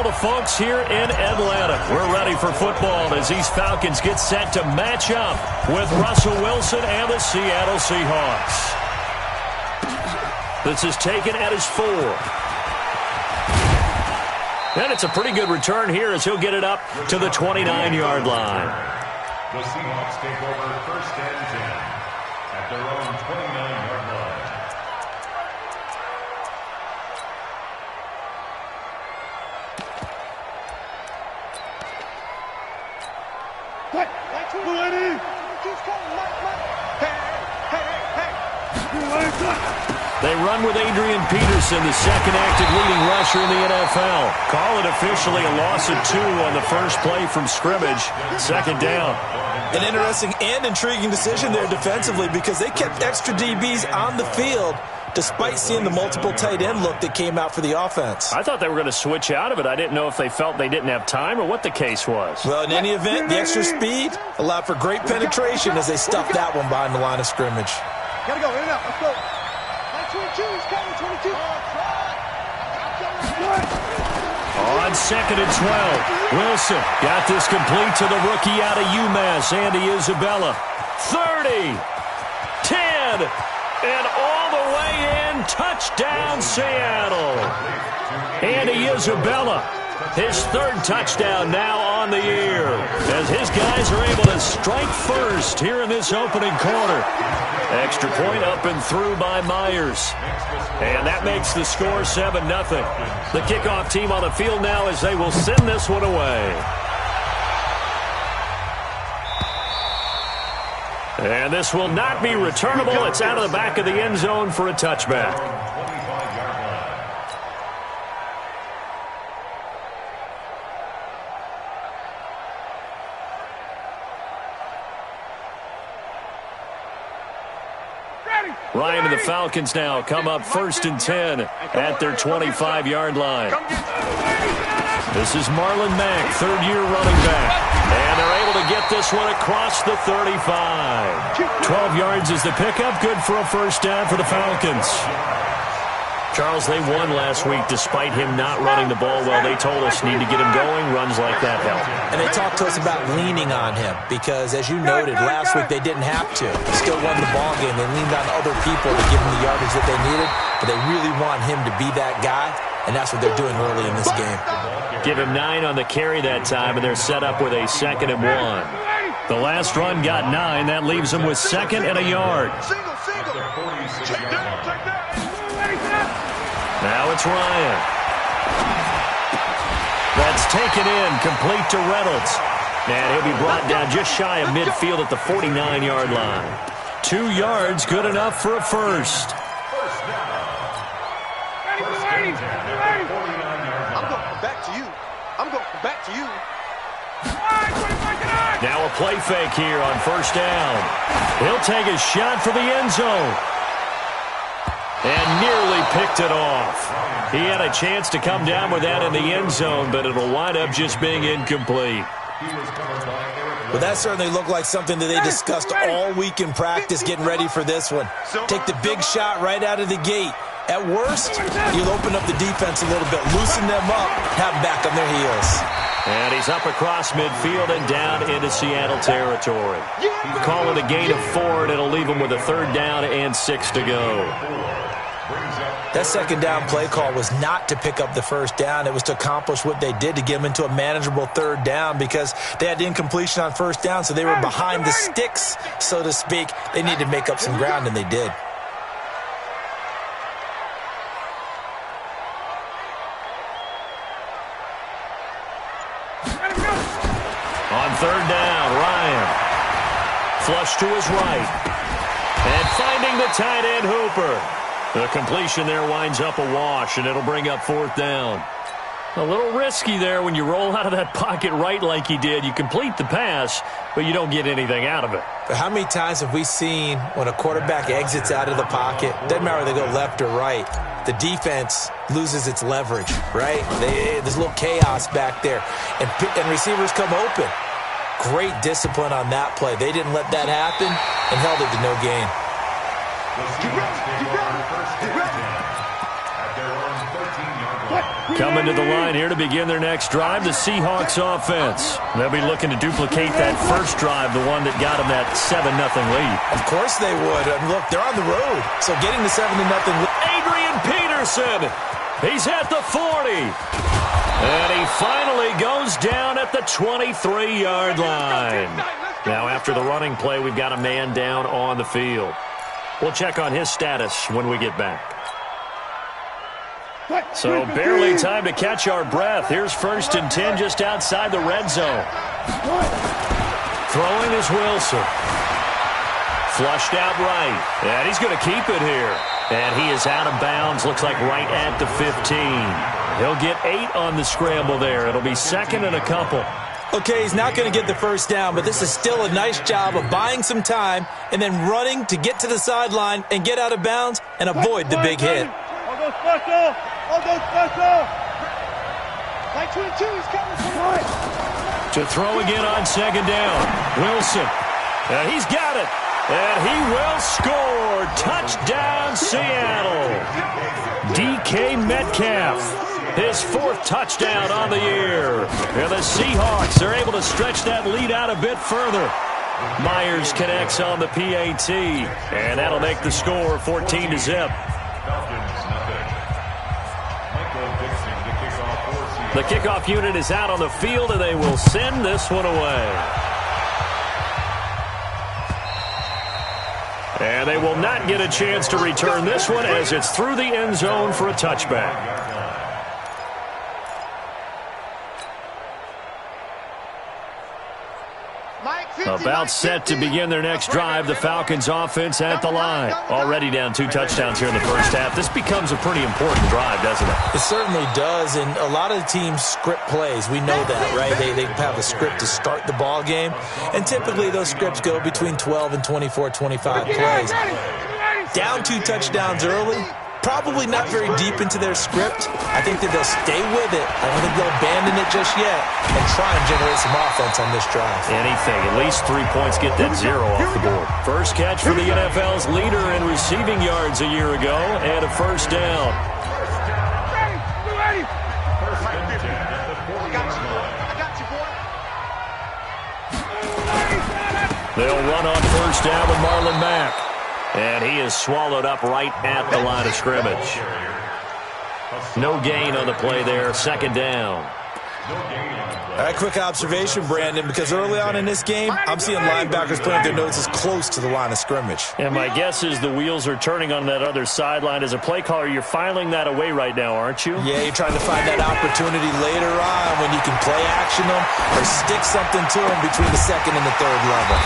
all the folks here in Atlanta. We're ready for football as these Falcons get set to match up with Russell Wilson and the Seattle Seahawks. This is taken at his 4. And it's a pretty good return here as he'll get it up to the 29-yard line. The Seahawks take over first and 10 at their own 29-yard line. They run with Adrian Peterson, the second active leading rusher in the NFL. Call it officially a loss of 2 on the first play from scrimmage. Second down. An interesting and intriguing decision there defensively because they kept extra DBs on the field despite seeing the multiple tight end look that came out for the offense. I thought they were going to switch out of it. I didn't know if they felt they didn't have time or what the case was. Well, in any event, the extra speed allowed for great penetration as they stuffed that one behind the line of scrimmage. Gotta go, in and out, let's go. 22, he's coming, 22. On second and 12, Wilson got this complete to the rookie out of UMass, Andy Isabella. 30, 10, and all the way in, touchdown Seattle. Andy Isabella, his 3rd touchdown now on the year, as his guys are able to strike first here in this opening quarter. Extra point up and through by Myers. And that makes the score 7-0. The kickoff team on the field now as they will send this one away. And this will not be returnable. It's out of the back of the end zone for a touchback. Ryan and the Falcons now come up 1st and 10 at their 25-yard line. This is Marlon Mack, 3rd-year running back. And they're able to get this one across the 35. 12 yards is the pickup. Good for a first down for the Falcons. Charles, they won last week despite him not running the ball well. They told us need to get him going. Runs like that help. And they talked to us about leaning on him because, as you noted, last week they didn't have to. They still won the ball game. They leaned on other people to give them the yardage that they needed, but they really want him to be that guy, and that's what they're doing early in this game. Give him 9 on the carry that time, and they're set up with a 2nd and 1. The last run got 9. That leaves them with 2nd and a yard. Now it's Ryan. That's taken in, complete to Reynolds. And he'll be brought down just shy of midfield at the 49-yard line. 2 yards, good enough for a first. I'm going back to you. I'm going back to you. Now a play fake here on first down. He'll take a shot for the end zone. And nearly picked it off. He had a chance to come down with that in the end zone, but it'll wind up just being incomplete. Well, that certainly looked like something that they discussed all week in practice getting ready for this one. Take the big shot right out of the gate. At worst, you'll open up the defense a little bit, loosen them up, have them back on their heels. And he's up across midfield and down into Seattle territory. Call it a gain of 4, and it'll leave him with a 3rd down and 6 to go. That 2nd down play call was not to pick up the first down. It was to accomplish what they did to get them into a manageable 3rd down because they had incompletion on first down, so they were behind the sticks, so to speak. They needed to make up some ground, and they did. On 3rd down, Ryan. Flush to his right. And finding the tight end, Hooper. The completion there winds up a wash, and it'll bring up 4th down. A little risky there when you roll out of that pocket right like he did. You complete the pass, but you don't get anything out of it. But how many times have we seen when a quarterback exits out of the pocket, doesn't matter whether they go left or right, the defense loses its leverage, right? There's a little chaos back there, and receivers come open. Great discipline on that play. They didn't let that happen and held it to no gain. Coming to the line here to begin their next drive, the Seahawks offense. They'll be looking to duplicate that first drive, the one that got them that 7-0 lead. Of course they would. Look, they're on the road, so getting the 7-0 lead. Adrian Peterson, he's at the 40. And he finally goes down at the 23-yard line. Now, after the running play, we've got a man down on the field. We'll check on his status when we get back. So barely time to catch our breath. Here's 1st and 10 just outside the red zone. Throwing is Wilson. Flushed out right. And he's going to keep it here. And he is out of bounds. Looks like right at the 15. He'll get 8 on the scramble there. It'll be 2nd and a couple. Okay, he's not going to get the first down, but this is still a nice job of buying some time and then running to get to the sideline and get out of bounds and avoid the big hit. I'll go special. I'll go special. Like 22, he's coming. To throw again on 2nd down. Wilson. And he's got it. And he will score. Touchdown, Seattle. DK Metcalf. His 4th touchdown on the year. And the Seahawks are able to stretch that lead out a bit further. Myers connects on the PAT. And that'll make the score 14-0. The kickoff unit is out on the field, and they will send this one away. And they will not get a chance to return this one as it's through the end zone for a touchback. About set to begin their next drive, the Falcons offense at the line. Already down 2 touchdowns here in the first half. This becomes a pretty important drive, doesn't it? It certainly does, and a lot of the teams script plays. We know that, right? They have a script to start the ball game, and typically those scripts go between 12 and 24, 25 plays. Down 2 touchdowns early. Probably not very deep into their script. I think that they'll stay with it. I don't think they'll abandon it just yet and try and generate some offense on this drive. Anything. At least 3 points, get that 0 off the board. First catch for the NFL's leader in receiving yards a year ago, and a first down. They'll run on first down with Marlon Mack. And he is swallowed up right at the line of scrimmage. No gain on the play there. 2nd down. All right, quick observation, Brandon, because early on in this game, I'm seeing linebackers putting their noses close to the line of scrimmage. And my guess is the wheels are turning on that other sideline. As a play caller, you're filing that away right now, aren't you? Yeah, you're trying to find that opportunity later on when you can play action them or stick something to them between the 2nd and the 3rd level.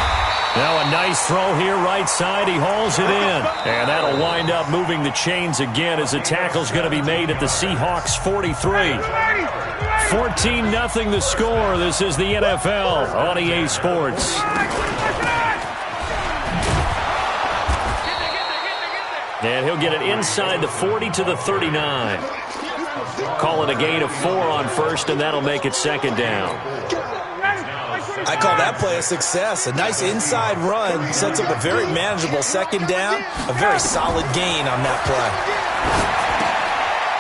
Now a nice throw here right side. He hauls it in. And that'll wind up moving the chains again as the tackle's going to be made at the Seahawks 43. 14-0 the score. This is the NFL on EA Sports. And he'll get it inside the 40 to the 39. Call it a gain of 4 on first, and that'll make it 2nd down. I call that play a success. A nice inside run sets up a very manageable 2nd down, a very solid gain on that play.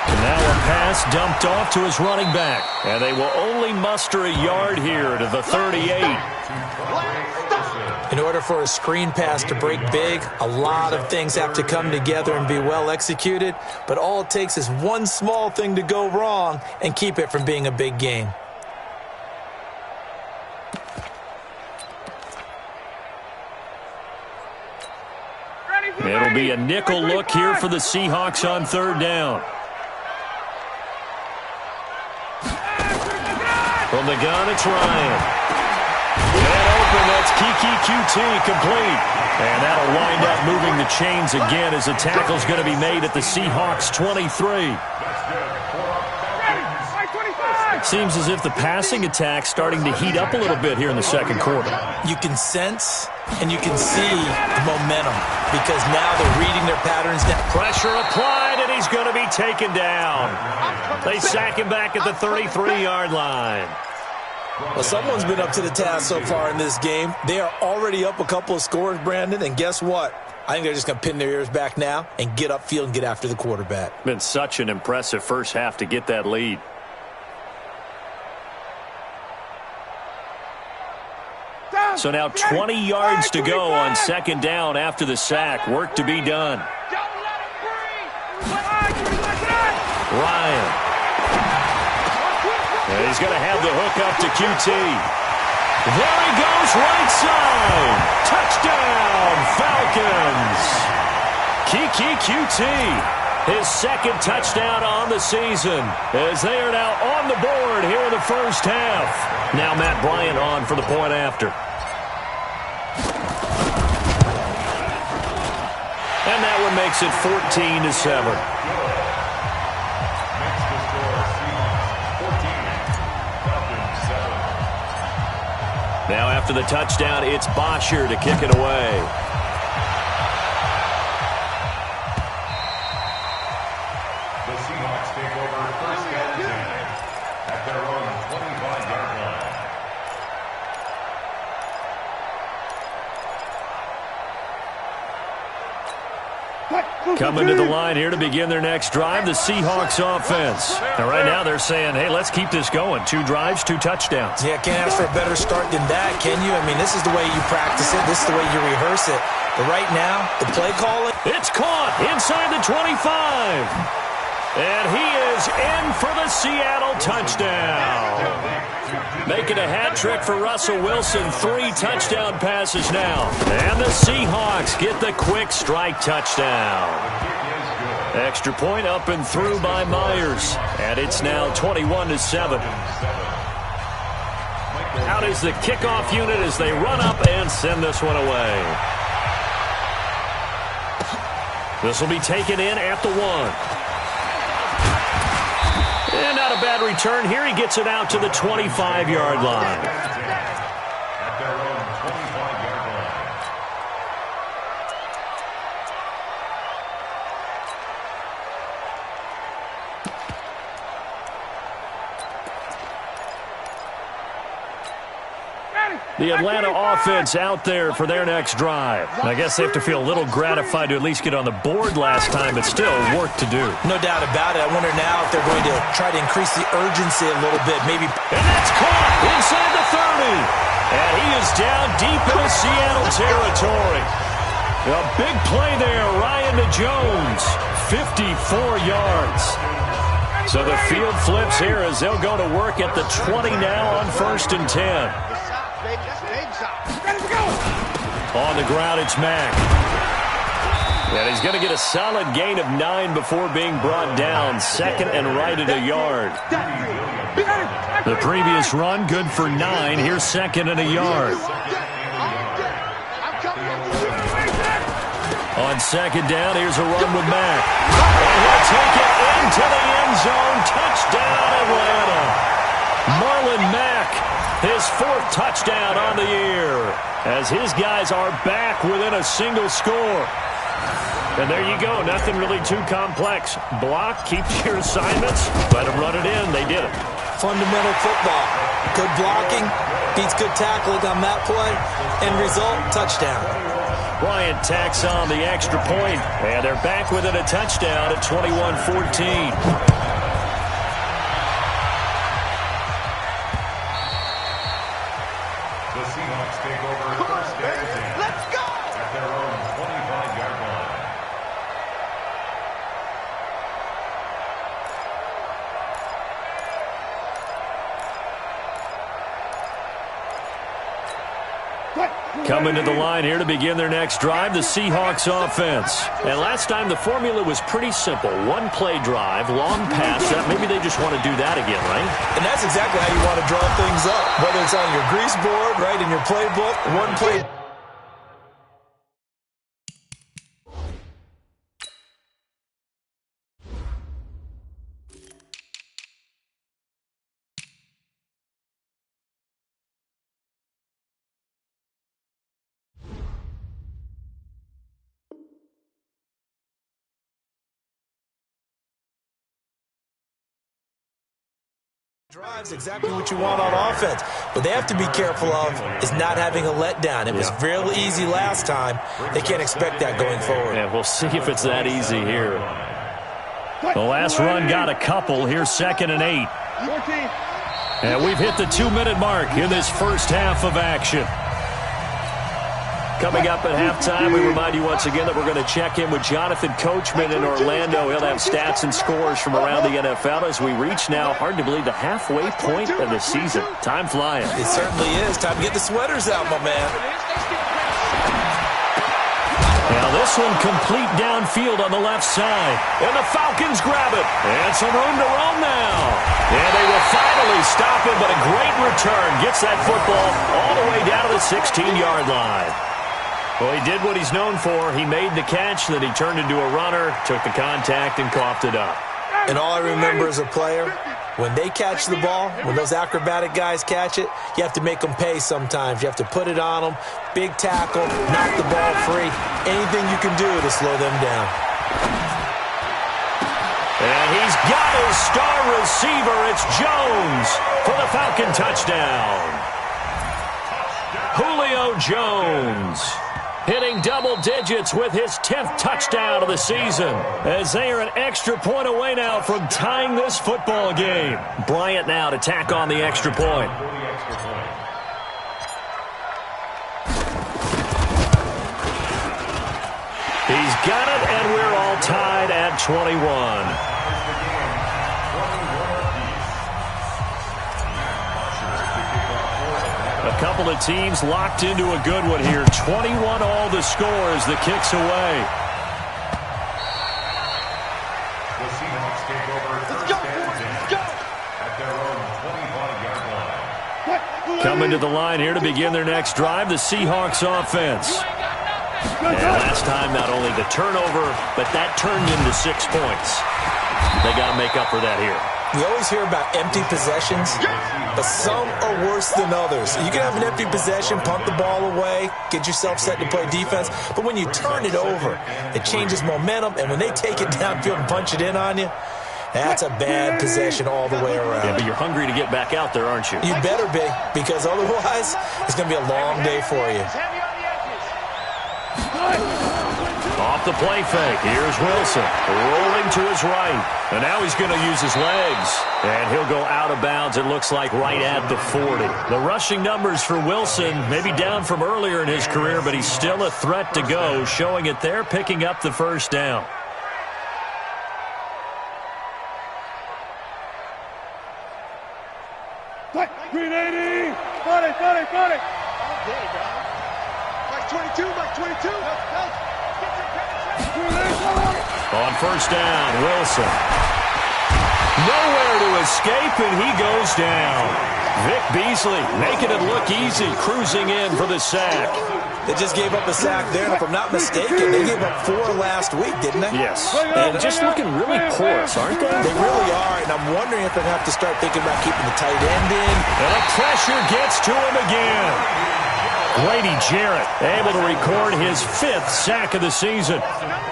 And now a pass dumped off to his running back. And they will only muster a yard here to the 38. In order for a screen pass to break big, a lot of things have to come together and be well executed. But all it takes is one small thing to go wrong and keep it from being a big gain. It'll be a nickel look here for the Seahawks on 3rd down. From the gun, it's Ryan. And open, that's Kiki QT complete. And that'll wind up moving the chains again as the tackle's going to be made at the Seahawks 23. Seems as if the passing attack's starting to heat up a little bit here in the 2nd quarter. You can sense and you can see the momentum because now they're reading their patterns. Pressure applied, and he's going to be taken down. They sack him back at the 33-yard line. Well, someone's been up to the task so far in this game. They are already up a couple of scores, Brandon, and guess what? I think they're just going to pin their ears back now and get upfield and get after the quarterback. Been such an impressive first half to get that lead. So now 20 yards to go on second down after the sack. Work to be done. Ryan. And he's going to have the hook up to QT. There he goes, right side. Touchdown, Falcons. Kiki QT, his second touchdown on the season, as they are now on the board here in the first half. Now Matt Bryant on for the point after. And that one makes it 14-7. Now after the touchdown, it's Bosher to kick it away. The Seahawks take over first and 10 at their own 25-yard line. Coming to the line here to begin their next drive, the Seahawks offense. Now right now they're saying, hey, let's keep this going. 2 drives, 2 touchdowns. Yeah, can't ask for a better start than that, can you? I mean, this is the way you practice it. This is the way you rehearse it. But right now, the play calling. It's caught inside the 25. And he is in for the Seattle touchdown. Making a hat trick for Russell Wilson. 3 touchdown passes now. And the Seahawks get the quick strike touchdown. Extra point up and through by Myers. And it's now 21-7. Out is the kickoff unit as they run up and send this one away. This will be taken in at the 1. And not a bad return here. He gets it out to the 25-yard line. At their own 25-yard line. The Atlanta offense out there for their next drive. And I guess they have to feel a little gratified to at least get on the board last time, but still work to do. No doubt about it. I wonder now if they're going to try to increase the urgency a little bit. Maybe. And that's caught inside the 30. And he is down deep into Seattle territory. A big play there, Ryan to Jones. 54 yards. So the field flips here as they'll go to work at the 20 now on 1st and 10. On the ground, it's Mack. And he's going to get a solid gain of 9 before being brought down. 2nd and right at a yard. The previous run, good for 9. Here's 2nd and a yard. On 2nd down, here's a run with Mack. And he'll take it into the end zone. Touchdown, Atlanta. Marlon Mack, his 4th touchdown on the year, as his guys are back within a single score. And there you go. Nothing really too complex. Block, keep your assignments, let them run it in. They did it. Fundamental football. Good blocking beats good tackling on that play. End result, touchdown. Bryant tacks on the extra point, and they're back within a touchdown at 21-14. The Seahawks take over first and 10. Let's go! At their own 25-yard line. Coming to the line here to begin their next drive, the Seahawks offense. And last time the formula was pretty simple. 1-play drive, long pass. Maybe they just want to do that again, right? And that's exactly how you want to draw things up. Whether it's on your grease board, right, in your playbook, 1-play. Drives exactly what you want on offense. What they have to be careful of is not having a letdown. It was really easy last time. They can't expect that going forward. Yeah, we'll see if it's that easy here. The last run got a couple. Here's 2nd and 8. And we've hit the 2-minute mark in this first half of action. Coming up at halftime, we remind you once again that we're going to check in with Jonathan Coachman in Orlando. He'll have stats and scores from around the NFL as we reach now, hard to believe, the halfway point of the season. Time flying. It certainly is. Time to get the sweaters out, my man. Now this one complete downfield on the left side. And the Falcons grab it. And some room to roam now. And they will finally stop him, but a great return. Gets that football all the way down to the 16-yard line. Well, he did what he's known for. He made the catch, then he turned into a runner, took the contact, and coughed it up. And all I remember as a player, when they catch the ball, when those acrobatic guys catch it, you have to make them pay sometimes. You have to put it on them, big tackle, knock the ball free, anything you can do to slow them down. And he's got his star receiver. It's Jones for the Falcon touchdown. Julio Jones hitting double digits with his 10th touchdown of the season, as they are an extra point away now from tying this football game. Bryant now to tack on the extra point. He's got it, and we're all tied at 21. A couple of teams locked into a good one here. 21 all the scores. The kick's away. The Seahawks take over first and 10 at their own 25-yard line. Coming to the line here to begin their next drive, the Seahawks offense. And last time, not only the turnover, but that turned into 6 points. They got to make up for that here. We always hear about empty possessions, but some are worse than others. You can have an empty possession, punt the ball away, get yourself set to play defense, but when you turn it over, it changes momentum, and when they take it downfield and punch it in on you, that's a bad possession all the way around. Yeah, but you're hungry to get back out there, aren't you? You better be, because otherwise, it's going to be a long day for you. Off the play fake. Here's Wilson rolling to his right. And now he's going to use his legs. And he'll go out of bounds, it looks like, right at the 40. The rushing numbers for Wilson, maybe down from earlier in his career, but he's still a threat to go, showing it there, picking up the first down. Green 80! Got it! Mike 22, Mike 22! On first down, Wilson. Nowhere to escape, and he goes down. Vic Beasley making it look easy, cruising in for the sack. They just gave up a sack there, and if I'm not mistaken, they gave up 4 last week, didn't they? Yes, and just looking really porous, aren't they? They really are, and I'm wondering if they have to start thinking about keeping the tight end in. And the pressure gets to him again. Grady Jarrett able to record his 5th sack of the season.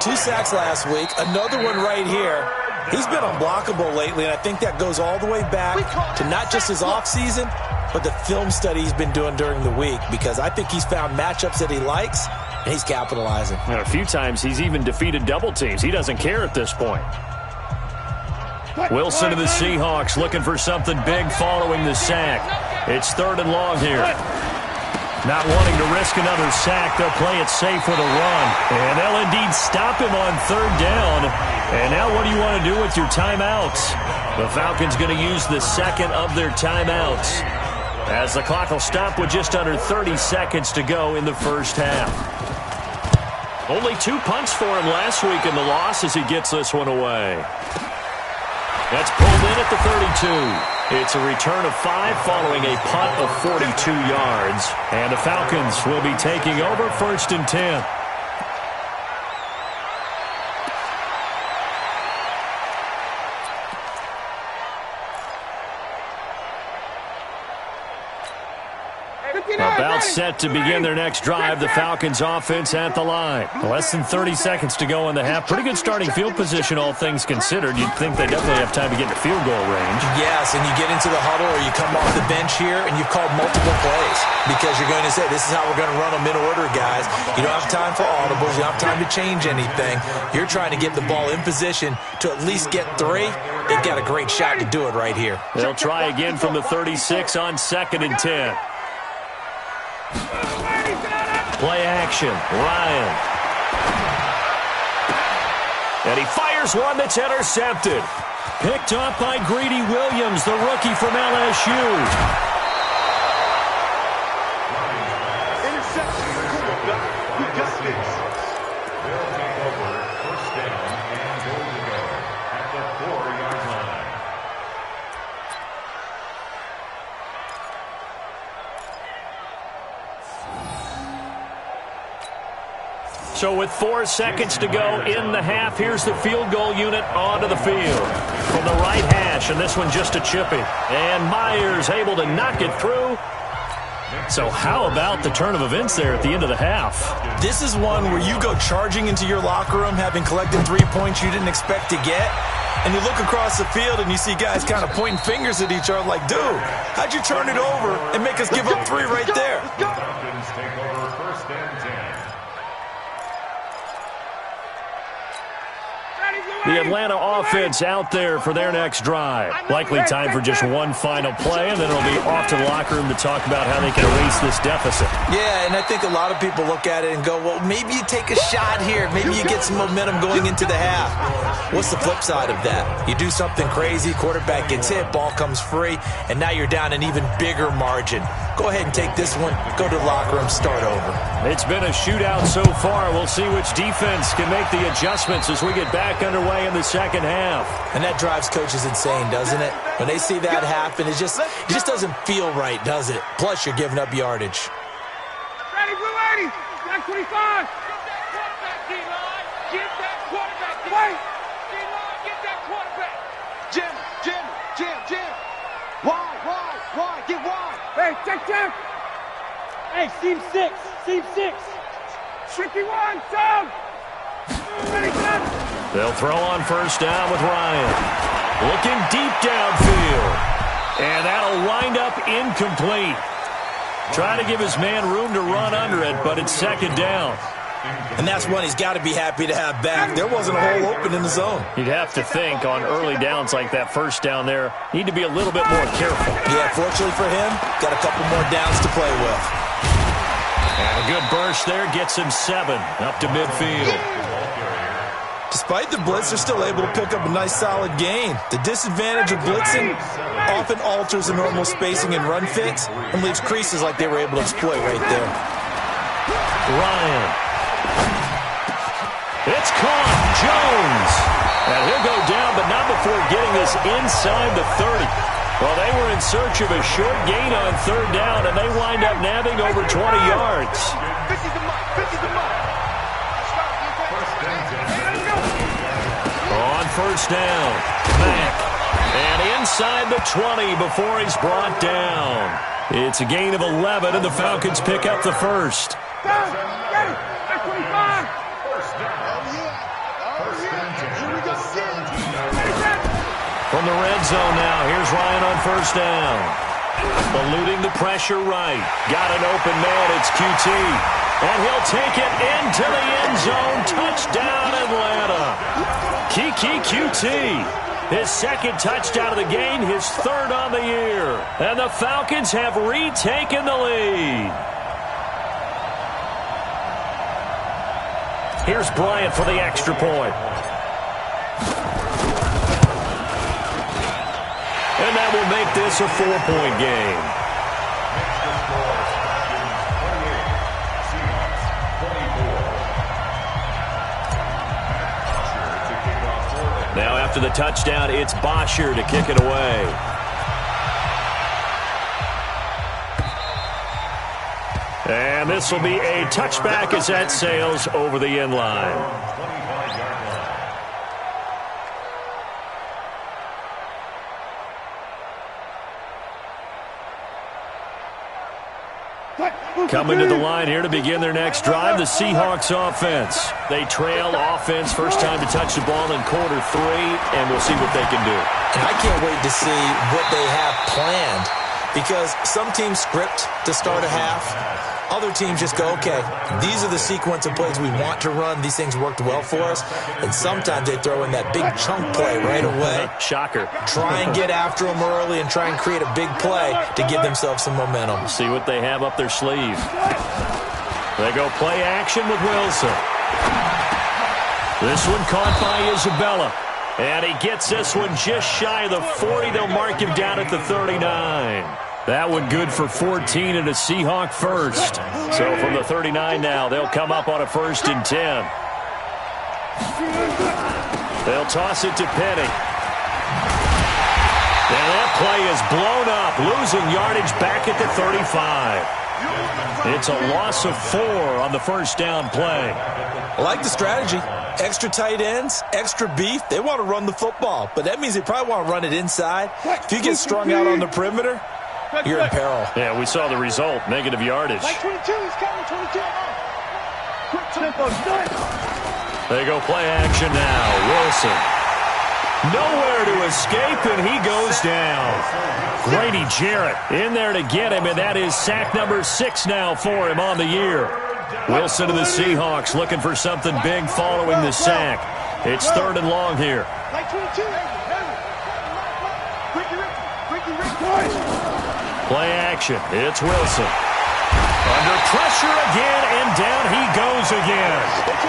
2 sacks last week, another one right here. He's been unblockable lately, and I think that goes all the way back to not just his offseason, but the film study he's been doing during the week, because I think he's found matchups that he likes, and he's capitalizing. And a few times he's even defeated double teams. He doesn't care at this point. Wilson to the Seahawks looking for something big following the sack. It's 3rd and long here. Not wanting to risk another sack, they'll play it safe with a run. And they'll indeed stop him on 3rd down. And now what do you want to do with your timeouts? The Falcons going to use the second of their timeouts, as the clock will stop with just under 30 seconds to go in the first half. Only 2 punts for him last week in the loss as he gets this one away. That's pulled in at the 32. It's a return of 5 following a punt of 42 yards. And the Falcons will be taking over 1st and 10. About set to begin their next drive, the Falcons offense at the line. Less than 30 seconds to go in the half. Pretty good starting field position, all things considered. You'd think they definitely have time to get to field goal range. Yes, and you get into the huddle or you come off the bench here and you've called multiple plays because you're going to say, this is how we're going to run them in order, guys. You don't have time for audibles. You don't have time to change anything. You're trying to get the ball in position to at least get 3. They've got a great shot to do it right here. They'll try again from the 36 on 2nd and 10. Play action, Ryan. And he fires one that's intercepted. Picked up by Greedy Williams, the rookie from LSU. So with 4 seconds to go in the half, here's the field goal unit onto the field. From the right hash, and this one just a chipping. And Myers able to knock it through. So how about the turn of events there at the end of the half? This is one where you go charging into your locker room having collected 3 points you didn't expect to get. And you look across the field and you see guys kind of pointing fingers at each other like, dude, how'd you turn it over and make us give up 3 right there? Falcons take over 1st and 10. The Atlanta offense out there for their next drive. Likely time for just one final play, and then it'll be off to the locker room to talk about how they can erase this deficit. Yeah, and I think a lot of people look at it and go, well, maybe you take a shot here. Maybe you get some momentum going into the half. What's the flip side of that? You do something crazy, quarterback gets hit, ball comes free, and now you're down an even bigger margin. Go ahead and take this one, go to the locker room, start over. It's been a shootout so far. We'll see which defense can make the adjustments as we get back underway in the second half. And that drives coaches insane, doesn't it? When they see that happen, it just doesn't feel right, does it? Plus, you're giving up yardage. Ready, blue 80. Got 25. Get that quarterback, D-line. Wait. D-line, get that quarterback. Jim. Why? Get wide. Hey, check. Hey, seam 6. 51, Tom. Ready, set. They'll throw on 1st down with Ryan. Looking deep downfield. And that'll wind up incomplete. Trying to give his man room to run under it, but it's 2nd down. And that's one he's got to be happy to have back. There wasn't a hole open in the zone. You'd have to think on early downs like that 1st down there, need to be a little bit more careful. Yeah, fortunately for him, got a couple more downs to play with. And a good burst there gets him 7 up to midfield. Despite the blitz, they're still able to pick up a nice solid gain. The disadvantage of blitzing often alters the normal spacing and run fits and leaves creases like they were able to exploit right there. Ryan. It's caught. Jones. And he'll go down, but not before getting this inside the 30. Well, they were in search of a short gain on 3rd down, and they wind up nabbing over 20 yards. 50's the mark. On 1st down, Mack. And inside the 20 before he's brought down. It's a gain of 11, and the Falcons pick up the 1st. From the red zone now, here's Ryan on 1st down. Eluding the pressure right. Got an open man, it's QT. And he'll take it into the end zone. Touchdown, Atlanta. Kiki QT. His 2nd touchdown of the game, his 3rd on the year. And the Falcons have retaken the lead. Here's Bryant for the extra point. And that will make this a 4-point game. Now after the touchdown, it's Bosher to kick it away. And this will be a touchback as that sails over the end line. Coming to the line here to begin their next drive, the Seahawks offense. They trail offense, first time to touch the ball in quarter 3, and we'll see what they can do. And I can't wait to see what they have planned, because some teams script to start a half. Other teams just go, okay, these are the sequence of plays we want to run. These things worked well for us. And sometimes they throw in that big chunk play right away. Shocker. Try and get after them early and try and create a big play to give themselves some momentum. See what they have up their sleeve. They go play action with Wilson. This one caught by Isabella. And he gets this one just shy of the 40. They'll mark him down at the 39. That one good for 14 and a Seahawk first. So from the 39 now, they'll come up on a 1st and 10. They'll toss it to Penny. And that play is blown up, losing yardage back at the 35. It's a loss of 4 on the first down play. I like the strategy. Extra tight ends, extra beef. They want to run the football, but that means they probably want to run it inside. If you get strung out on the perimeter, you're in peril. Yeah, we saw the result, negative yardage. Like 22, he's coming, 22. Quick tempo, They go play action now. Wilson. Nowhere to escape, and he goes down. Grady Jarrett in there to get him, and that is sack number 6 now for him on the year. Wilson to the Seahawks looking for something big following the sack. It's 3rd and long here. Like 22. Play action. It's Wilson. Under pressure again, and down he goes again.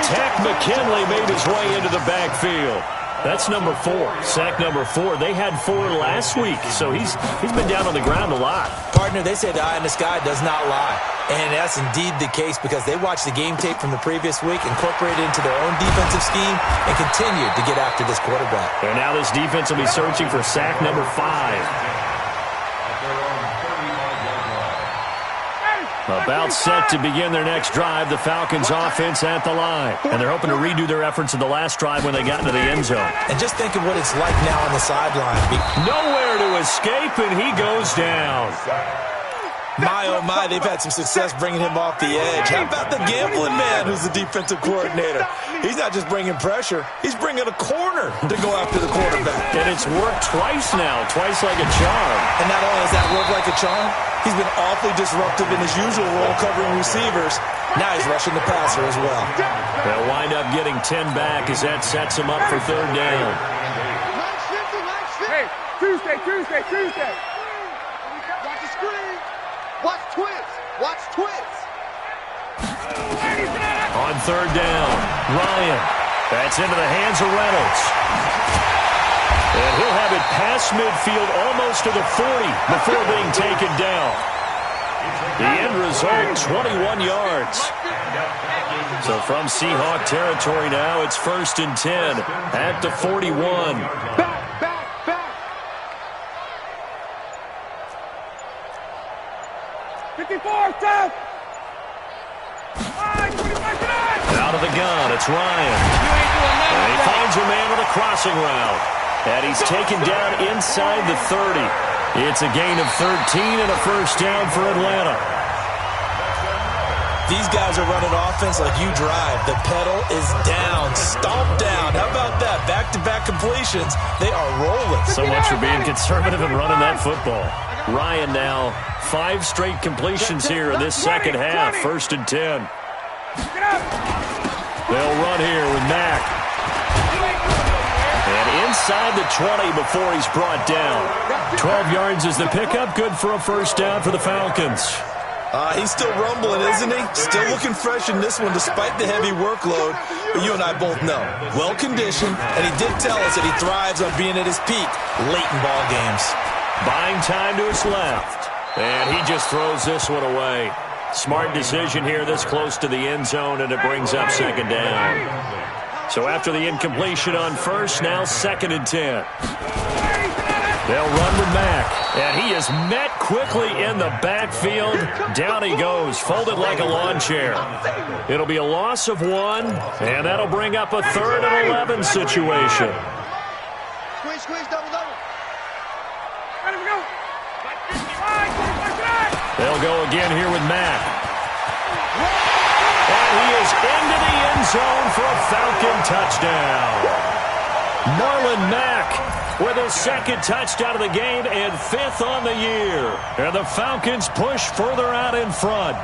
Tack McKinley made his way into the backfield. That's number 4. Sack number 4. They had 4 last week, so he's been down on the ground a lot. Partner, they say the eye in the sky does not lie. And that's indeed the case because they watched the game tape from the previous week, incorporated it into their own defensive scheme, and continued to get after this quarterback. And now this defense will be searching for sack number 5. About set to begin their next drive, the Falcons offense at the line. And they're hoping to redo their efforts in the last drive when they got into the end zone. And just think of what it's like now on the sideline. Nowhere to escape, and he goes down. My, oh my, they've had some success bringing him off the edge. How about the gambling man who's the defensive coordinator? He's not just bringing pressure. He's bringing a corner to go after the quarterback. And it's worked twice now, twice like a charm. And not only has that worked like a charm, he's been awfully disruptive in his usual role covering receivers. Now he's rushing the passer as well. They'll wind up getting 10 back as that sets him up for 3rd down. Hey, Tuesday. Watch the screen. Watch twins. Watch twins. On 3rd down, Ryan. That's into the hands of Reynolds. And he'll have it past midfield almost to the 40 before being taken down. The end result, 21 yards. So from Seahawk territory now, it's 1st and 10 at the 41. Back. 54, Seth. Out of the gun, it's Ryan. And he finds a man with a crossing route. And he's taken down inside the 30. It's a gain of 13 and a 1st down for Atlanta. These guys are running offense like you drive. The pedal is down, stomped down. How about that? Back-to-back completions. They are rolling. So much for being conservative and running that football. Ryan now, 5 straight completions here in this second half. 1st and 10. They'll run here with Mack. And inside the 20 before he's brought down. 12 yards is the pickup. Good for a 1st down for the Falcons. He's still rumbling, isn't he? Still looking fresh in this one despite the heavy workload. But you and I both know, well-conditioned, and he did tell us that he thrives on being at his peak late in ball games. Buying time to his left. And he just throws this one away. Smart decision here this close to the end zone, and it brings up 2nd down. So after the incompletion on 1st, now 2nd and 10. They'll run with Mack, and he is met quickly in the backfield. Down he goes, folded like a lawn chair. It'll be a loss of 1, and that'll bring up a 3rd and 11 situation. Squeeze, double. They'll go again here with Mack. And he is into the end zone for a Falcon touchdown. Marlon Mack with his second touchdown of the game and 5th on the year. And the Falcons push further out in front.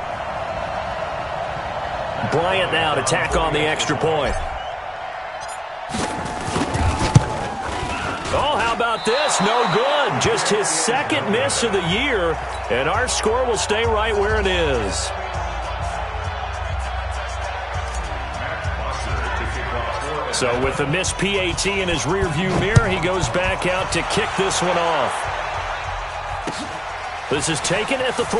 Bryant now to tack on the extra point. Oh, how about this? No good. Just his second miss of the year, and our score will stay right where it is. So with the missed PAT in his rearview mirror, he goes back out to kick this one off. This is taken at the 3.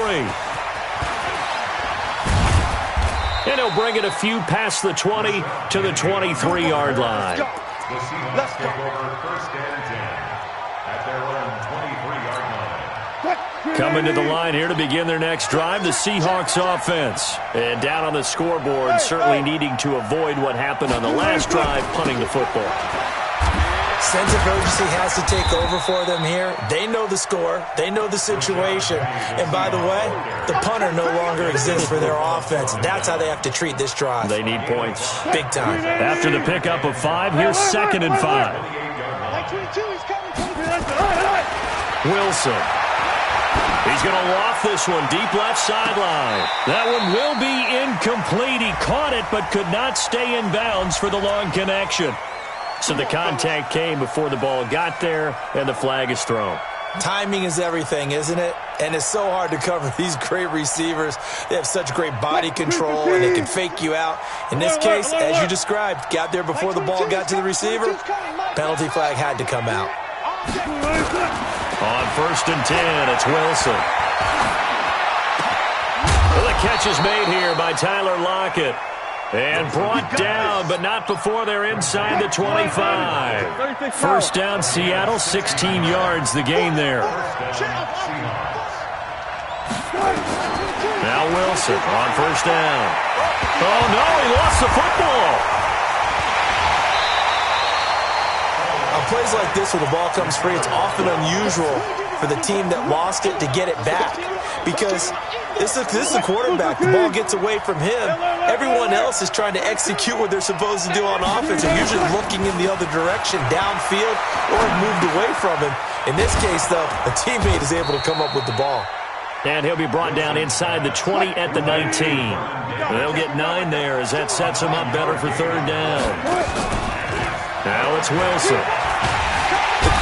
And he'll bring it a few past the 20 to the 23-yard line. The Seahawks take over 1st and 10 at their own 23-yard line. Coming to the line here to begin their next drive, the Seahawks offense. And down on the scoreboard, certainly needing to avoid what happened on the last drive, punting the football. Sense of urgency has to take over for them here. They know the score. They know the situation. And by the way, the punter no longer exists for their offense. That's how they have to treat this drive. They need points. Big time. After the pickup of 5, here's 2nd and 5. Wilson. He's going to loft this one deep left sideline. That one will be incomplete. He caught it but could not stay in bounds for the long connection. So the contact came before the ball got there, and the flag is thrown. Timing is everything, isn't it? And it's so hard to cover these great receivers. They have such great body control, and they can fake you out. In this case, as you described, got there before the ball got to the receiver. Penalty flag had to come out. On 1st and 10, it's Wilson. Well, the catch is made here by Tyler Lockett. And brought down, but not before they're inside the 25. First down, Seattle, 16 yards the game there. Now Wilson on 1st down. Oh, no, he lost the football. On plays like this where the ball comes free, it's often unusual for the team that lost it to get it back. Because this is the quarterback. The ball gets away from him. Everyone else is trying to execute what they're supposed to do on offense. They're usually looking in the other direction, downfield, or moved away from him. In this case, though, a teammate is able to come up with the ball. And he'll be brought down inside the 20 at the 19. They'll get 9 there as that sets him up better for 3rd down. Now it's Wilson.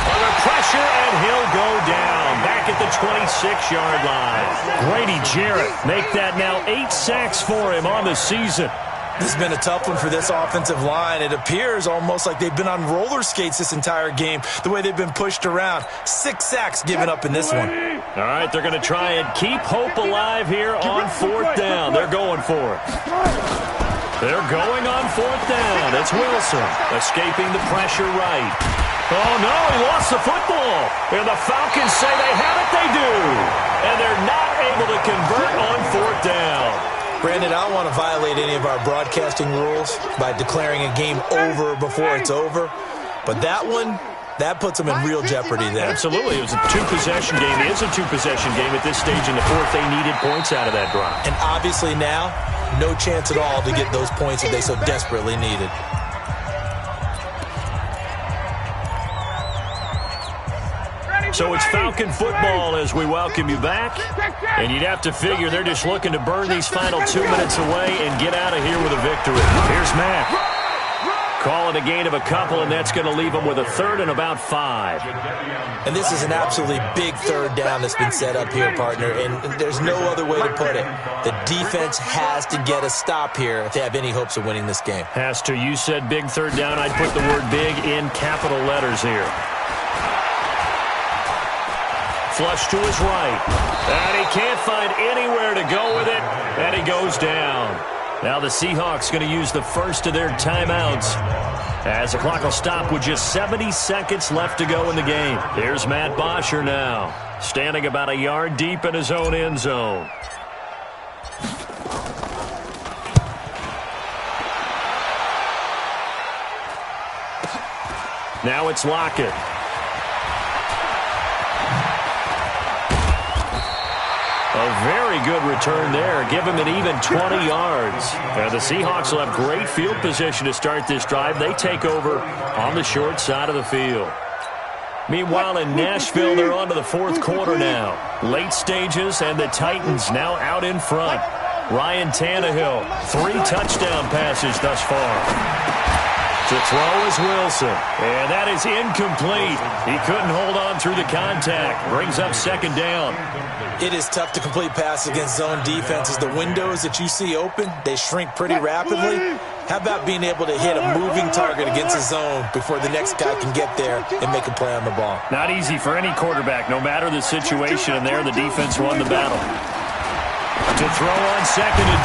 Under pressure, and he'll go down. Back at the 26-yard line. Grady Jarrett make that now 8 sacks for him on the season. This has been a tough one for this offensive line. It appears almost like they've been on roller skates this entire game, the way they've been pushed around. 6 sacks given up in this one. All right, they're going to try and keep hope alive here on 4th down. They're going for it. They're going on 4th down. It's Wilson escaping the pressure right. Oh, no, he lost the football. And the Falcons say they have it, they do. And they're not able to convert on 4th down. Brandon, I don't want to violate any of our broadcasting rules by declaring a game over before it's over. But that one, that puts them in real jeopardy there. Absolutely. It was a 2-possession game. It is a 2-possession game at this stage in the 4th. They needed points out of that drive. And obviously now, no chance at all to get those points that they so desperately needed. So it's Falcon football as we welcome you back. And you'd have to figure they're just looking to burn these final 2 minutes away and get out of here with a victory. Here's Mack. Call it a gain of a couple, and that's going to leave them with a 3rd and about 5. And this is an absolutely big 3rd down that's been set up here, partner. And there's no other way to put it. The defense has to get a stop here if they have any hopes of winning this game. Has to. You said big 3rd down. I'd put the word big in capital letters here. Flush to his right. And he can't find anywhere to go with it. And he goes down. Now the Seahawks going to use the first of their timeouts as the clock will stop with just 70 seconds left to go in the game. Here's Matt Bosher now, standing about a yard deep in his own end zone. Now it's A very good return there. Give him an even 20 yards. The Seahawks will have great field position to start this drive. They take over on the short side of the field. Meanwhile, in Nashville, they're on to the fourth quarter now. Late stages, and the Titans now out in front. Ryan Tannehill, 3 touchdown passes thus far. To throw is Wilson, and that is incomplete. He couldn't hold on through the contact. Brings up second down. It is tough to complete passes against zone defenses. The windows that you see open, they shrink pretty rapidly. How about being able to hit a moving target against a zone before the next guy can get there and make a play on the ball? Not easy for any quarterback, no matter the situation, and there the defense won the battle. To throw on second and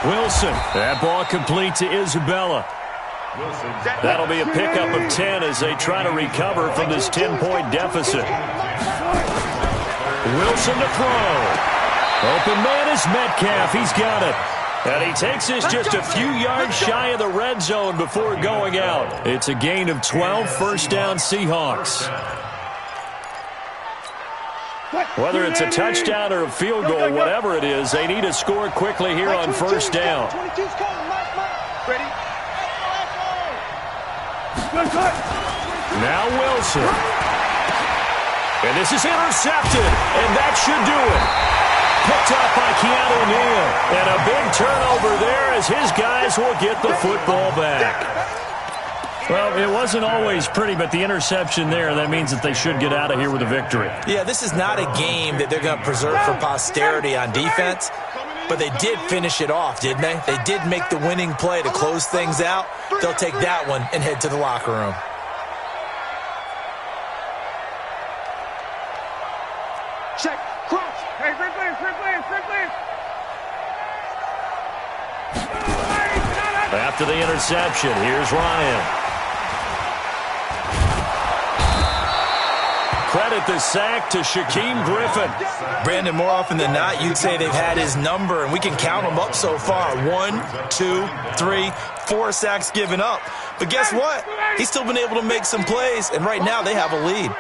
10. Wilson, that ball complete to Isabella. That'll be a pickup of 10 as they try to recover from this 10-point deficit. Wilson to throw. Open man is Metcalf. He's got it. And he takes this just a few yards shy of the red zone before going out. It's a gain of 12, first down Seahawks. Whether it's a touchdown or a field goal, whatever it is, they need to score quickly here on first down. Now Wilson. And this is intercepted, and that should do it. Picked up by Keanu Neal. And a big turnover there as his guys will get the football back. Well, it wasn't always pretty, but the interception there, that means that they should get out of here with a victory. Yeah, this is not a game that they're going to preserve for posterity on defense, but they did finish it off, didn't they? They did make the winning play to close things out. They'll take that one and head to the locker room. Check. Cross. Hey, free play. After the interception, here's Ryan. Credit the sack to Shaquem Griffin. Brandon, more often than not, you'd say they've had his number, and we can count them up so far. 1, 2, 3, 4 sacks given up. But guess what? He's still been able to make some plays, and right now they have a lead.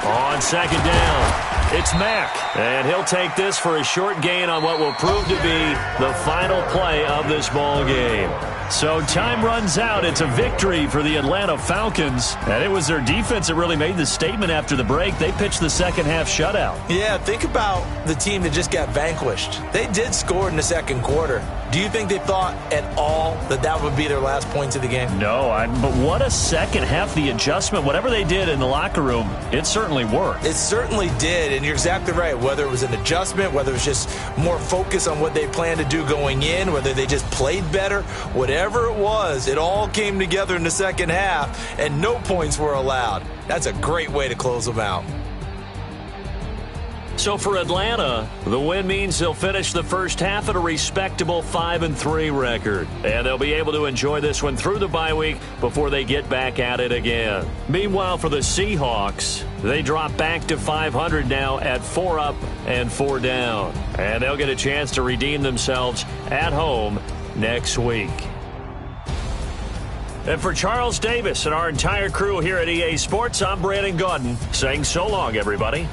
On second down, it's Mack, and he'll take this for a short gain on what will prove to be the final play of this ball game. So time runs out. It's a victory for the Atlanta Falcons, and it was their defense that really made the statement after the break. They pitched the second half shutout. Yeah, think about the team that just got vanquished. They did score in the second quarter. Do you think they thought at all that that would be their last points of the game? No, but what a second half. The adjustment, whatever they did in the locker room, it certainly worked. It certainly did, and you're exactly right. Whether it was an adjustment, whether it was just more focus on what they planned to do going in, whether they just played better, whatever it was, it all came together in the second half, and no points were allowed. That's a great way to close them out. So for Atlanta, the win means they'll finish the first half at a respectable 5-3 record. And they'll be able to enjoy this one through the bye week before they get back at it again. Meanwhile, for the Seahawks, they drop back to 500 now at 4 up and 4 down. And they'll get a chance to redeem themselves at home next week. And for Charles Davis and our entire crew here at EA Sports, I'm Brandon Gaudin saying so long, everybody.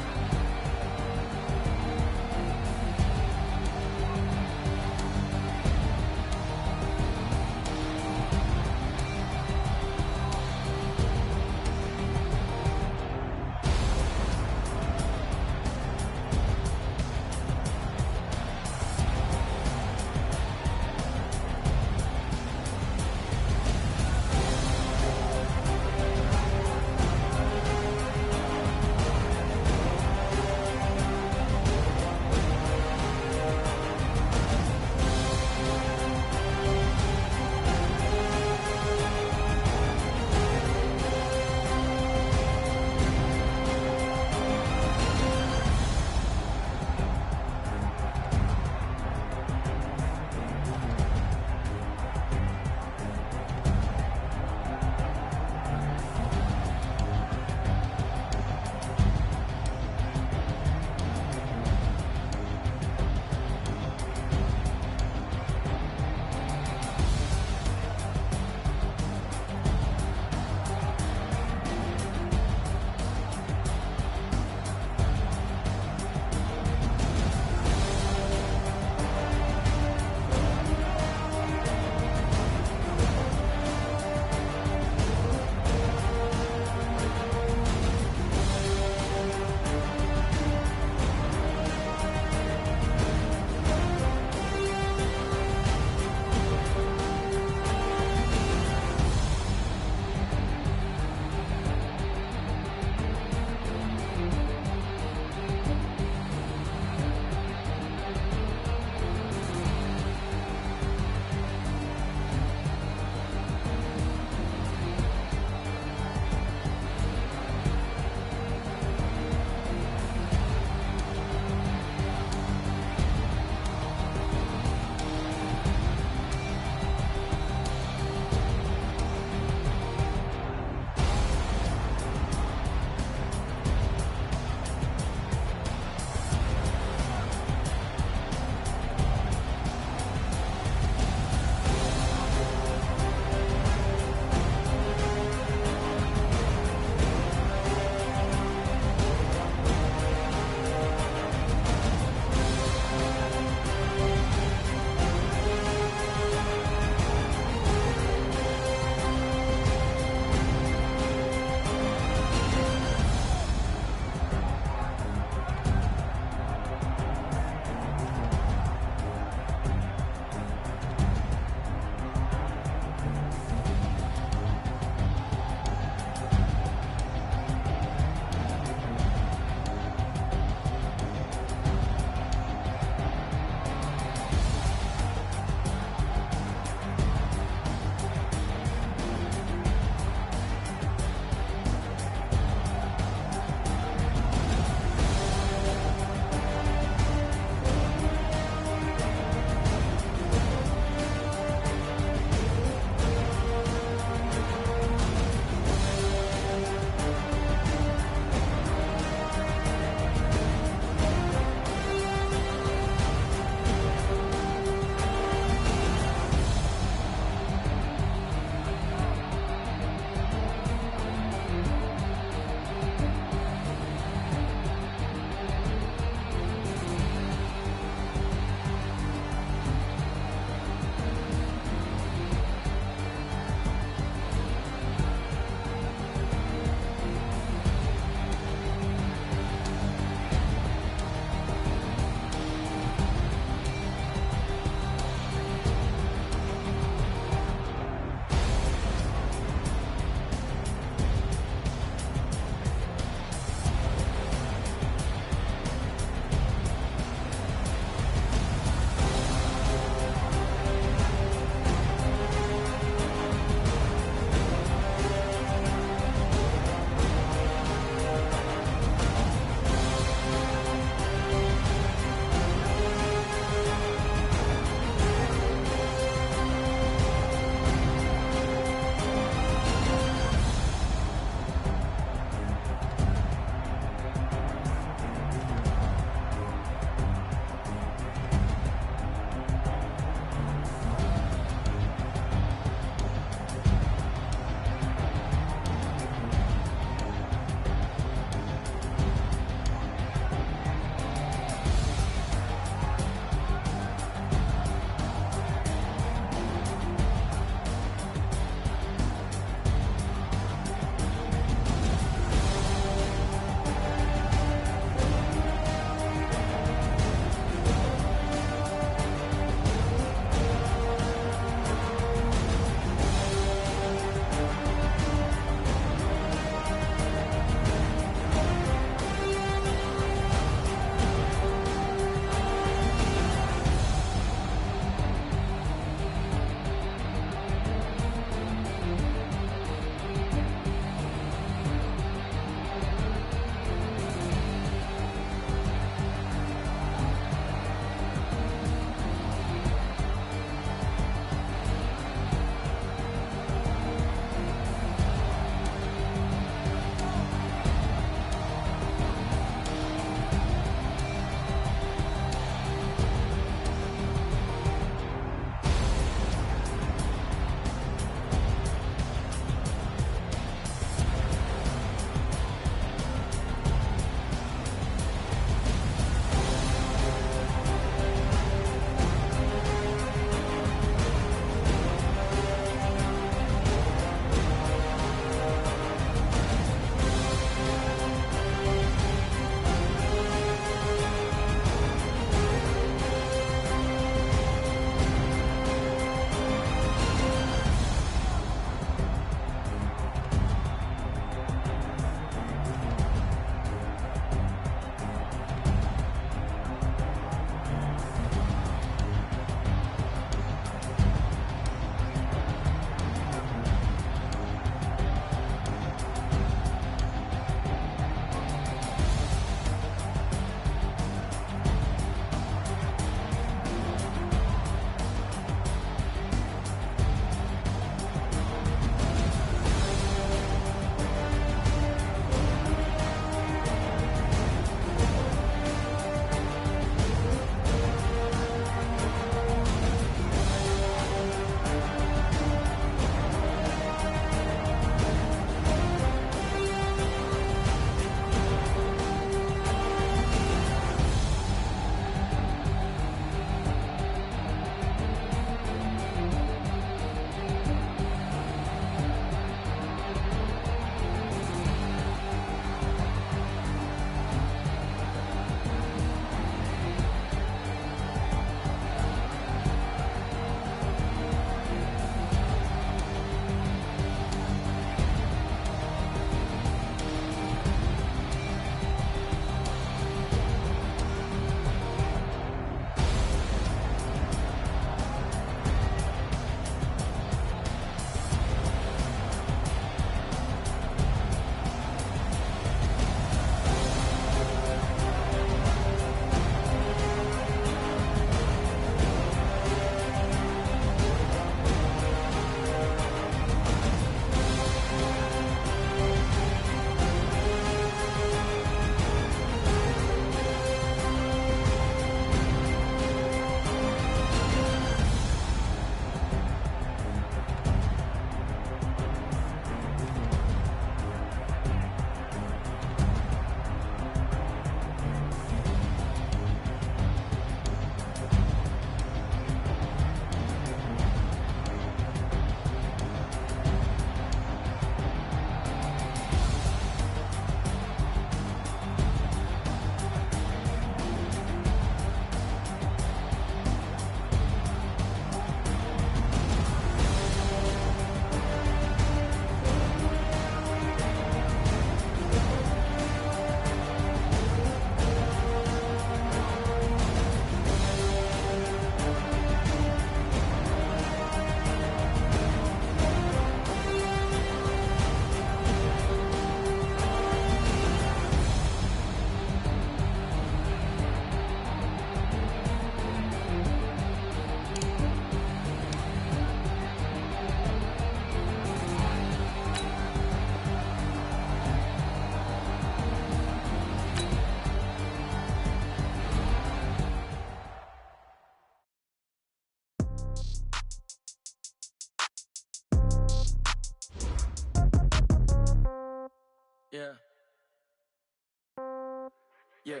Yeah.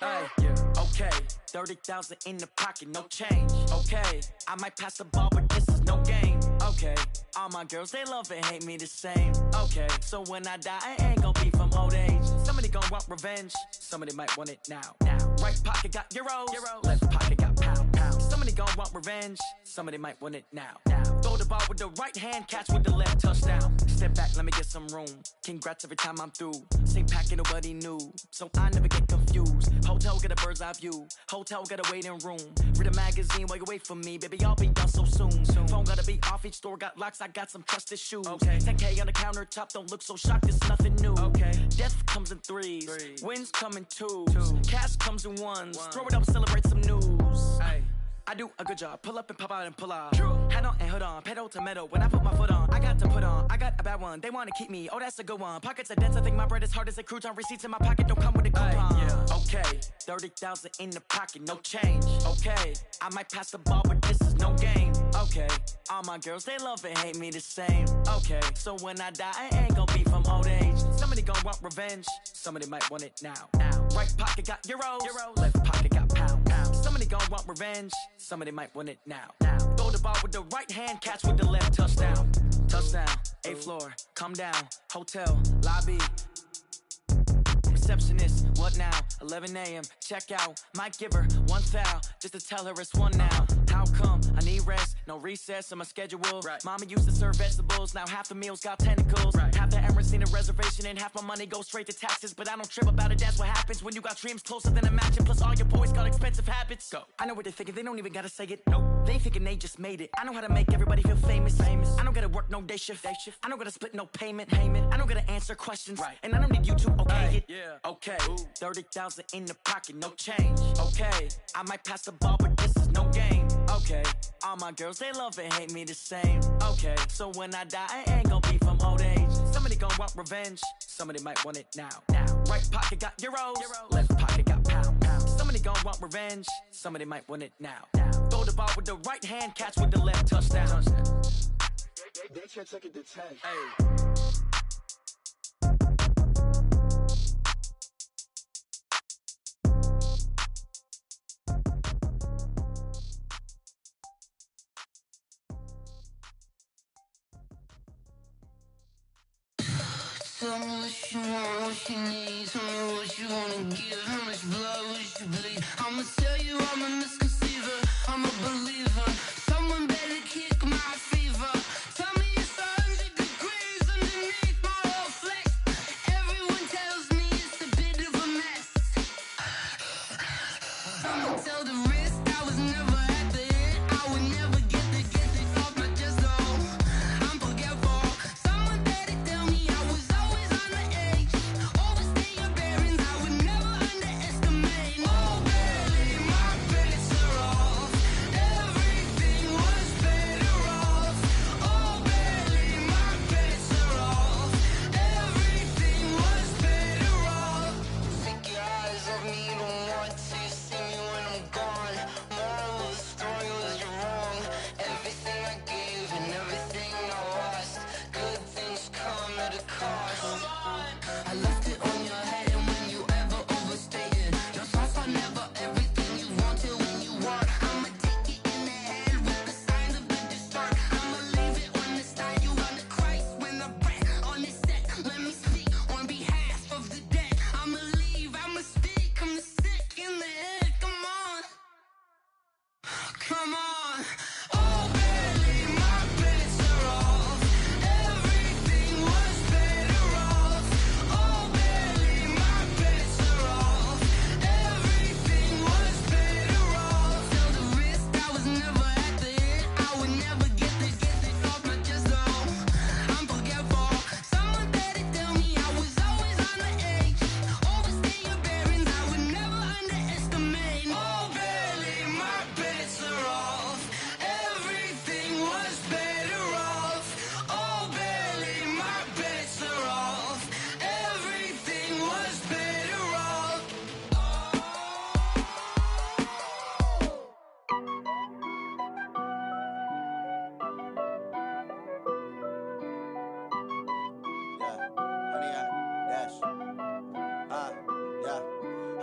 Hey, yeah. Okay. 30,000 in the pocket, no change. Okay. I might pass the ball, but this is no game. Okay. All my girls, they love and hate me the same. Okay. So when I die, I ain't gon' be from old age. Somebody gon' want revenge. Somebody might want it now. Right pocket got euros. Left pocket got pound. Somebody gon' want revenge. Somebody might want it now. Throw the ball with the right hand, catch with the left, touchdown. Step back, let me get some room. Congrats every time I'm through. Same packet, nobody knew, so I never get confused. Hotel get a bird's eye view. Hotel get a waiting room. Read a magazine while you wait for me, baby. I'll be done so soon. Phone gotta be off, each store got locks. I got some trusted shoes. Okay. 10K on the countertop, don't look so shocked. It's nothing new. Okay. Death comes in threes. Wins come in twos. Cash comes in ones. Throw it up, celebrate some news. Ay. I do a good job, pull up and pop out and pull out. Head on and hood on, pedal to metal. When I put my foot on, I got to put on. I got a bad one, they wanna keep me. Oh, that's a good one. Pockets are dense, I think my bread is hard as a crouton. Receipts in my pocket don't come with a coupon. Okay, 30,000 in the pocket, no change. Okay, I might pass the ball, but this is no game. Okay, all my girls, they love and hate me the same. Okay, so when I die, I ain't gon' be from old age. Somebody gon' want revenge, somebody might want it now. Right pocket got euros. Left pocket got pound. Somebody gon' want revenge, somebody might want it now. Throw the ball with the right hand, catch with the left, touchdown. Touchdown, 8th floor, come down, hotel, lobby. Receptionist, what now? 11 a.m., check out. Might give her one foul, just to tell her it's one now. How come? I need rest, no recess in my schedule. Mama used to serve vegetables, now half the meals got tentacles. Half the Emirates need a reservation and half my money goes straight to taxes. But I don't trip about it, that's what happens when you got dreams closer than a match. And plus all your boys got expensive habits. Go. I know what they're thinking, they don't even gotta say it. Nope. They thinking they just made it. I know how to make everybody feel famous. I don't gotta work no day shift. I don't gotta split no payment. I don't gotta answer questions. And I don't need you to okay it. Okay, 30,000 in the pocket, no change. Okay, I might pass the ball, but this is no game. Okay, all my girls, they love and hate me the same. Okay, so when I die, I ain't gon' be from old age. Somebody gon' want revenge, somebody might want it now. Right pocket got euros. Left pocket got pound. Somebody gon' want revenge, somebody might want it now. Throw the ball with the right hand, catch with the left, touchdown. They can't take it to 10. Tell me what you want, what you need. Tell me what you wanna give. How much blood would you bleed? I'ma tell you I'm a misconceiver. I'm a believer. Someone better kick my fever. Tell me it's 100 degrees underneath my whole flesh. Everyone tells me it's a bit of a mess. I'ma tell the risk I was never at the end. I would never get this off my chest though. I'm forgetful. Someone better tell me I was always on the edge. Overstay your bearings, I would never underestimate. Oh baby, my bets are off. Everything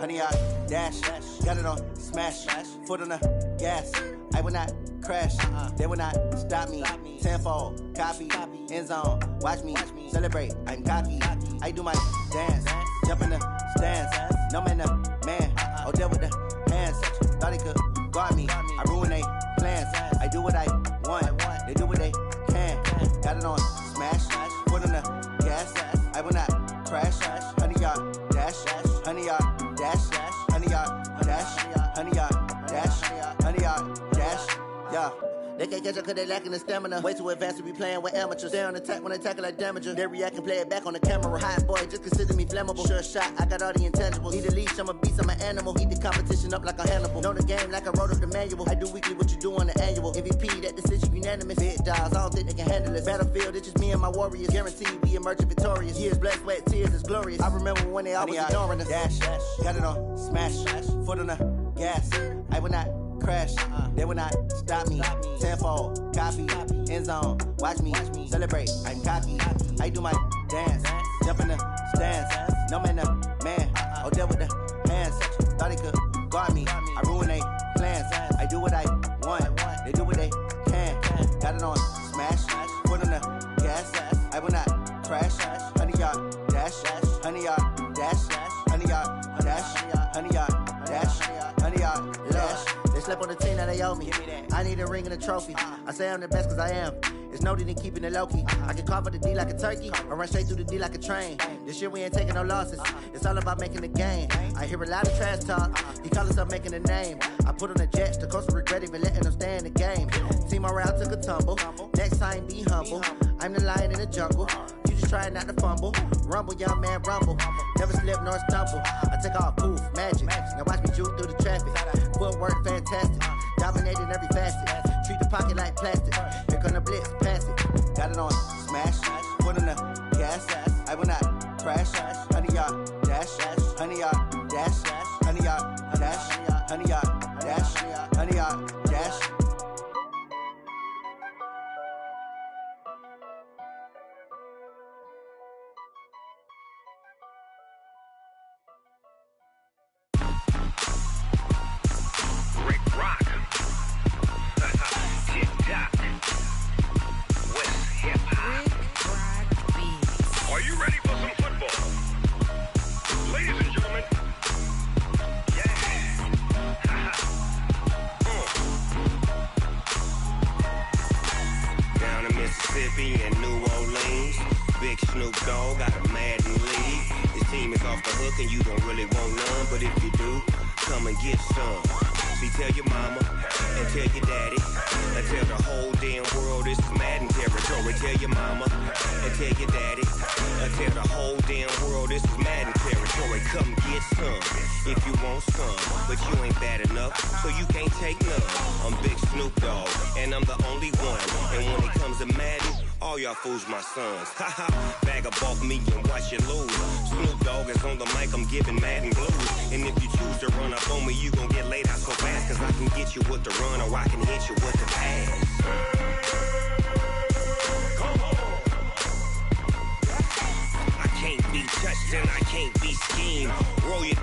honey yard dash. Got it on smash, foot on the gas. I will not crash, they will not stop me. Tenfold, copy, end zone, watch me celebrate. I'm cocky, I do my dance, jump in the stands. No man, the man, Odell with the hands. Thought he could guard me, I ruin they plans. I do what I want, they do what they can. Got it on smash, foot on the gas. I will not crash, honey yard dash, honey yard dash, honey yard dash, honey yard dash, honey yard dash, yeah. They can't catch up cause they lacking the stamina. Way too advanced to be playing with amateurs. Stay on attack when they tackle like damager. They react and play it back on the camera. Hot boy, just consider me flammable. Sure shot, I got all the intangibles. Need a leash, I'm a beast, I'm an animal. Heat the competition up like a Hannibal. Know the game like I wrote up the manual. I do weekly what you do on the annual. MVP, that decision unanimous. Big dogs, I don't think they can handle it. Battlefield, it's just me and my warriors. Guaranteed we emerging victorious. Years, blood, sweat, tears, it's glorious. I remember when they always ignoring us. Dash, got it on smash, foot on the gas. I will not crash, they will not stop me. Tenfold, copy, end zone, watch me celebrate. I'm cocky, I do my dance, jump in the stands. No man, the man, Odell with the hands. Thought he could guard me, I ruin they plans. I do what I want, they do what they can. Got it on smash, foot on the gas. I will not crash, honey yard dash, honey yard dash, honey yard dash, honey yard dash, honey yard dash. They slept on the team, now they owe me. I need a ring and a trophy. I say I'm the best cause I am. It's no need in keeping it low-key. I can carve up the D like a turkey or run straight through the D like a train. This year we ain't taking no losses. It's all about making the game. I hear a lot of trash talk. He call himself making a name. I put on the Jets. The coach will regret even letting them stay in the game. Team morale took a tumble. Next time be humble. I'm the lion in the jungle. You just try not to fumble. Rumble, young man, rumble. Never slip nor stumble. I take off, poof, magic. Now watch me juke through the traffic. Footwork fantastic. Dominating every facet. Treat the pocket like plastic. Here come the blitz, pass it. Got it on smash, foot on the gas. I will not crash. Honey yard dash, honey yard dash, honey yard dash, honey yard dash, honey yard dash. And New Orleans, Big Snoop Dogg got a Madden league. His team is off the hook and you don't really want none, but if you do, come and get some. See, tell your mama and tell your daddy and tell the whole damn world this is Madden territory. Tell your mama and tell your daddy and tell the whole damn world this is Madden territory. Come get some if you want some, but you ain't bad enough, so you can't take none. I'm Big Snoop Dogg and I'm the only one, and when it comes to Madden, all y'all fools my sons. Haha, bag of bulk me and watch you lose. Snoop Dogg is on the mic, I'm giving Madden blues. And if you choose to run up on me, you gon' get laid out so fast, cause I can get you with the run or I can hit you with the pass. Come on. I can't be touched and I can't be schemed. Roll you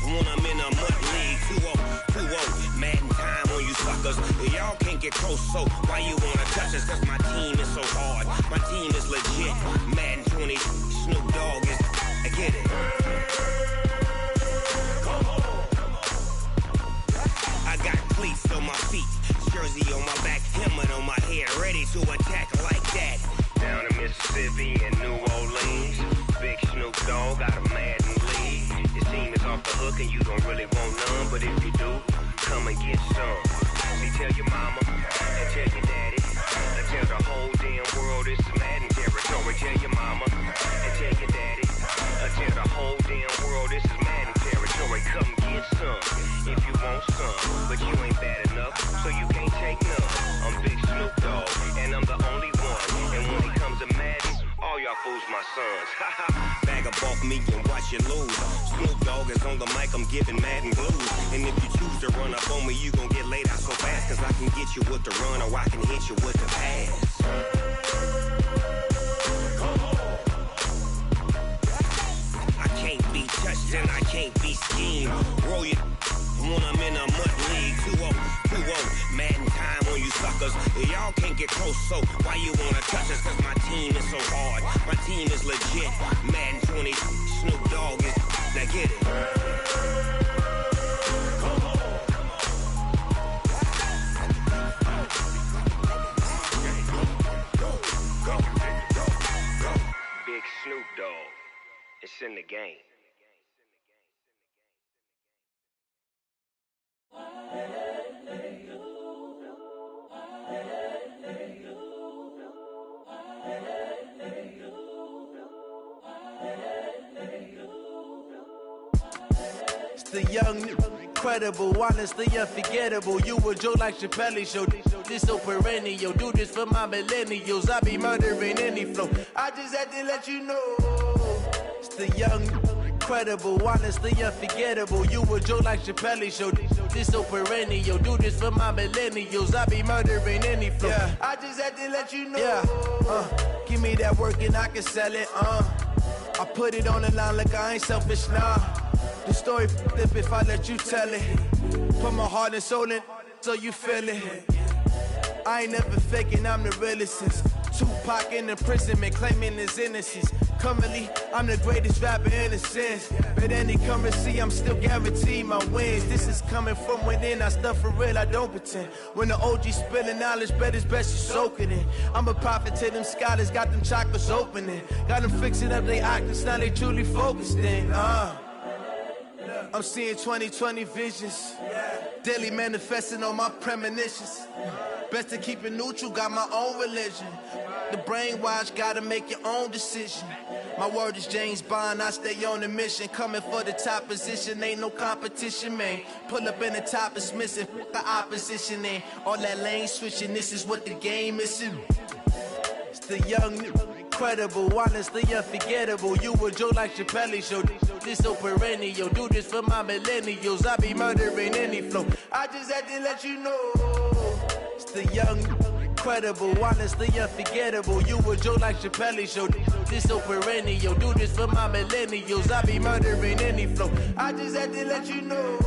when I'm in a mud league. 2-0, Madden time on you suckers. Y'all can't get close, so why you wanna touch us? Cause my team is so hard, my team is legit. Madden 20, Snoop Dogg is, I get it. Come on. I got cleats on my feet, jersey on my back, helmet on my head, ready to attack like that. Down in Mississippi and New Orleans, Big Snoop Dogg got a Madden league. His team is off the hook and you don't really want none, but if you do, come and get some. See, tell your mama and tell your daddy and tell the whole damn world this is Madden territory. Tell your mama and tell your daddy and tell the whole damn world this is Madden territory. Come get some if you want some, but you ain't bad enough, so you can't take none. I'm Big Snoop Dogg and I'm the only one, and when it comes to Madden, all y'all fools my sons. Bag of bulk me and watch you lose. Snoop Dogg is on the mic, I'm giving Madden blues. And if you choose to run up on me, you gon' get laid out so fast, cause I can get you with the run or I can hit you with the pass. Come on. I can't be touched and I can't be schemed. team is so hard. My team is legit. Madden 20, Snoop Dogg is. Now get it. Big Snoop Dogg. It's in the game. It's the young, incredible, honestly unforgettable. You a Joe like Chappelle show. This so perennial. Do this for my millennials. I be murdering any flow. I just had to let you know. It's the young, incredible, honestly unforgettable. You a Joe like Chappelle show. This so perennial. Do this for my millennials. I be murdering any flow. Yeah. I just had to let you know. Yeah. Give me that work and I can sell it. I put it on the line like I ain't selfish, nah. The story flip if I let you tell it. Put my heart and soul in so you feel it. I ain't never faking, I'm the realest since Tupac in imprisonment, claiming his innocence. Currently, I'm the greatest rapper in a sense. But any currency, I'm still guaranteed my wins. This is coming from within, I stuff for real, I don't pretend. When the OG spilling knowledge, bet it's best you soak it in. I'm a prophet to them scholars, got them chakras opening. Got them fixing up they octaves, now they truly focused in. I'm seeing 2020 visions. Daily manifesting on my premonitions. Best to keep it neutral, got my own religion. The brainwash, gotta make your own decision. My word is James Bond, I stay on the mission. Coming for the top position, ain't no competition, man. Pull up in the top, it's missing, the opposition ain't. All that lane switching, this is what the game is. It's the young, incredible, honestly unforgettable. You a Joe like Chappelle show. This so perennial. Do this for my millennials. I be murdering any flow. I just had to let you know. It's the young, incredible, honestly unforgettable. You a Joe like Chappelle show. This so perennial. Do this for my millennials. I be murdering any flow. I just had to let you know.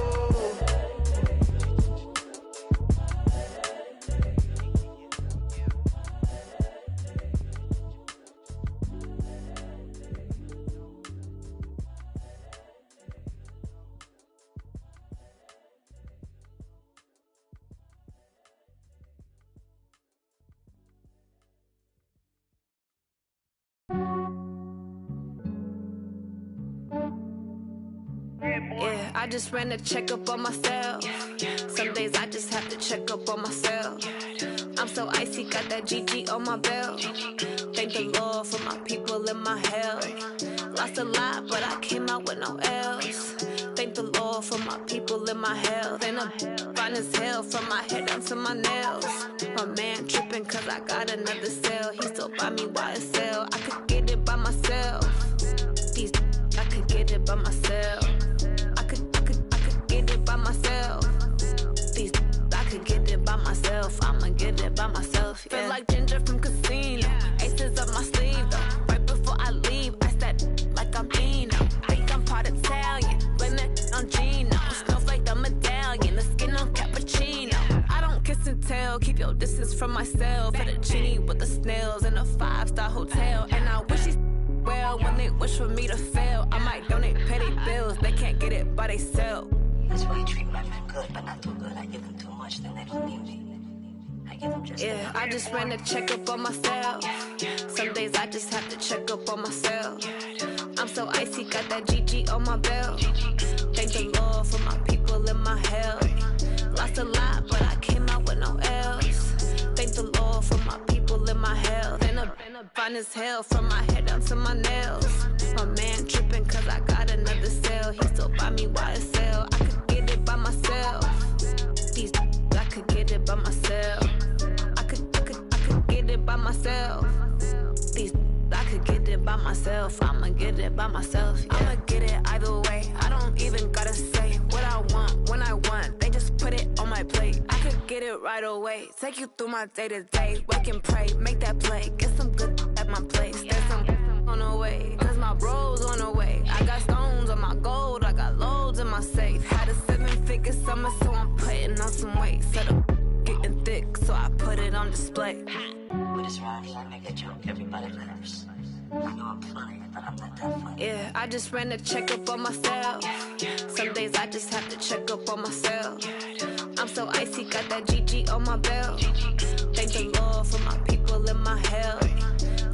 Yeah, I just ran a checkup on myself. Some days I just have to check up on myself. I'm so icy, got that GG on my belt. Thank the Lord for my people and my health. Lost a lot, but I came out with no L's. Thank the Lord for my people and my health. And I'm fine as hell from my head down to my nails. My man tripping cause I got another cell. He still buy me YSL. I could get it by myself. These I could get it by myself. I could get it by myself. These I could get it by myself. I'ma get it by myself. Yeah. Feel like Ginger from Casino. Aces up my sleeve though. Right before I leave, I said like I'm Dino. Think I'm part Italian. Blame it on Gino. Snowflake the medallion. The skin on cappuccino. I don't kiss and tell. Keep your distance from myself. For the genie with the snails in a 5-star hotel. And I wish he's well when they wish for me to fail. I might donate petty bills. They can't get it by they sell. That's why you treat my men good, but not too good. I give them too much, then they don't need me. I give them just yeah, I just ran a checkup on myself. Some days I just have to check up on myself. I'm so icy, got that GG on my belt. Thank the Lord for my people and my health. Lost a lot, but I came out with no L's. Thank the Lord for my people and my health. And I'm fine as hell from my head down to my nails. My man tripping cause I got another cell. He still buy me YSL. I could get it by myself. These I could get it by myself. I could get it by myself. These I could get it by myself. I'ma get it by myself. Yeah. I'ma get it either way. I don't even gotta say what I want when I want. They just put it on my plate. I could get it right away. Take you through my day to day. Wake and pray, make that play. Get some good at my place. There's some on the way, cause my bros on the way. I got stones on my gold. I got loads in my safe. Had a 7-figure summer, so I'm putting on some weight. Set up getting thick, so I put it on display. with this rhyme, you wanna make a joke, everybody laughs. I know I'm funny, but I'm not that funny. Yeah, I just ran a checkup on myself. Some days I just have to check up on myself. I'm so icy, got that GG on my belt. Thank the Lord for my people in my health.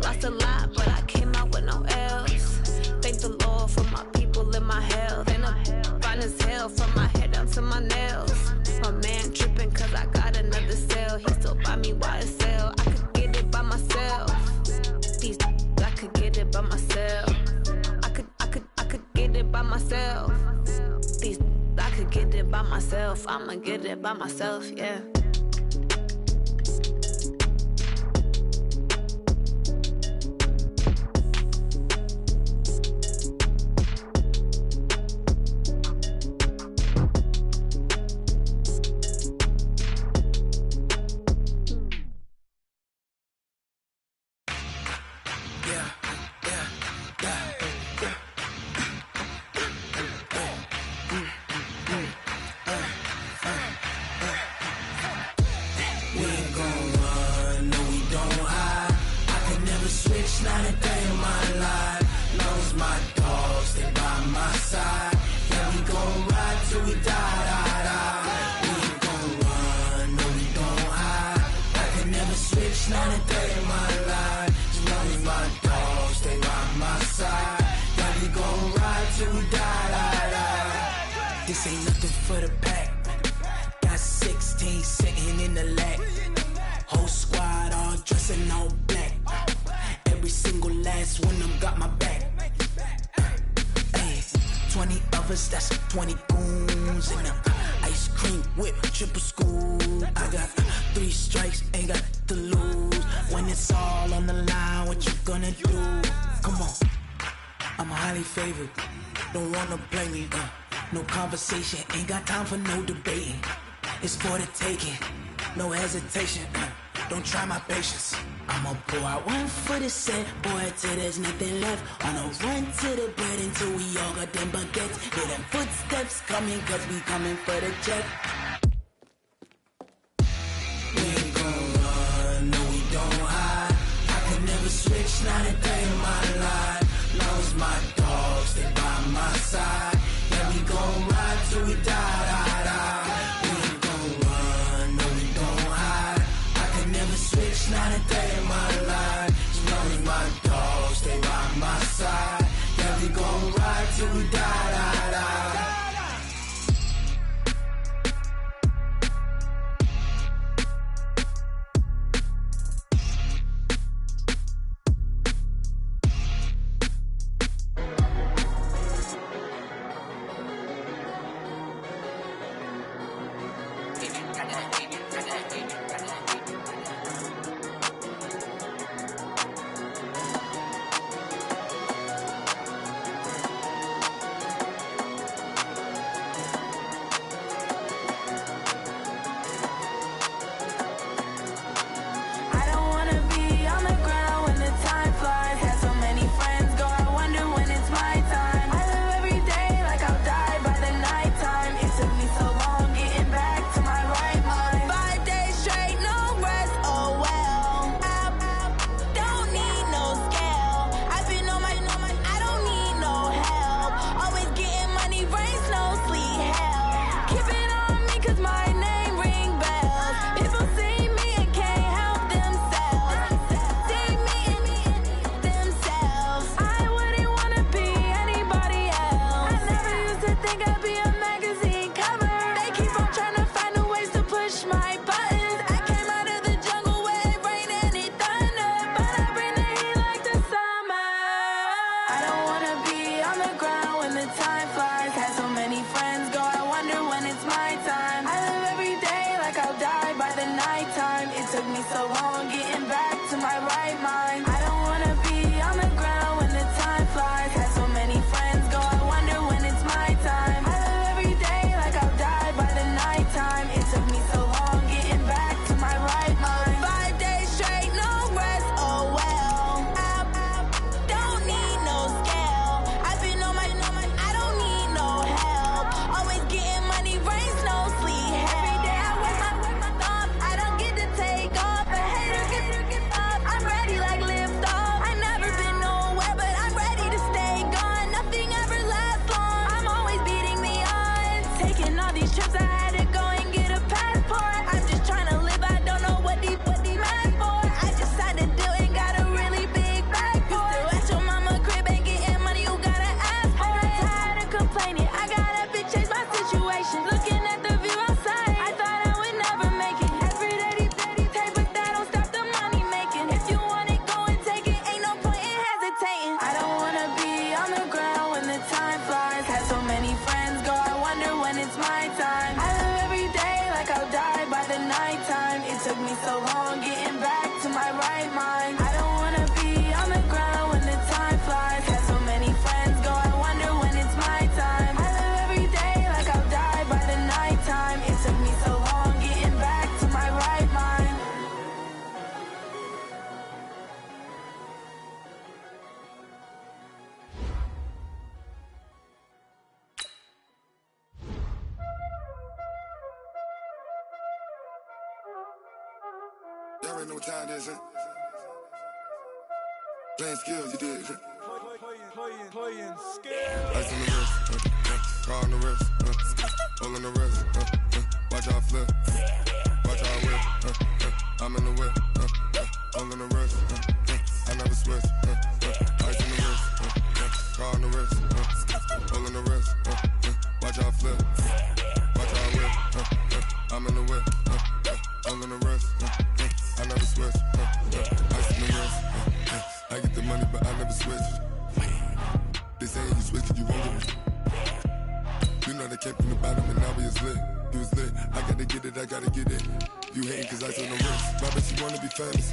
Lost a lot, but I came out with no else. Thank the Lord for my people in my health. And I'm fine as hell from my head down to my nails. My man tripping cause I got another cell. He still buy me YSL. I could get it by myself. These I could get it by myself. I could get it by myself. These I could get it by myself. I'ma get it by myself, yeah. This ain't nothing for the pack. Got 16 sitting in the lap. Whole squad all dressing all black. Every single last one of them got my back. Hey, 20 of us, that's 20 goons in them. Ice cream whip, triple scoop. I got 3 strikes, ain't got to lose. When it's all on the line, what you gonna do? Come on, I'm highly favored. Don't wanna play me, no conversation, ain't got time for no debating. It's for the taking, no hesitation. Don't try my patience. I'ma pour out one for the set, boy, till there's nothing left. On a run to the bread until we all got them baguettes. Hear them footsteps coming, cause we coming for the check. We ain't gon' run, no we don't hide. I can never switch, not a day in my life. Long as my dogs, they by my side. Yeah, we gon' ride till we die. We ain't gon' run, no we don't hide. I can never switch, not a day in my life. As long as my dogs, they by my side. Yeah, we gon' ride till we die. already know what time it is, huh? Playing skills, you did. Playing skills. Ice on the wrist, car on the wrist, hole in the wrist, watch how I flip, watch how I whip, I'm in the whip, hole in the wrist, I never switch, ice on the wrist, car on the wrist, hole in the wrist, watch how I flip, watch how I whip, I'm in the whip, hole in the wrist, I never switch, ice on the wrist, I get the money but I never switch. They saying you switch, you won't get it. You know they came from the bottom and now we is lit. You was lit, I gotta get it, I gotta get it. You hating cause ice on the wrist. My bitch, you wanna be famous,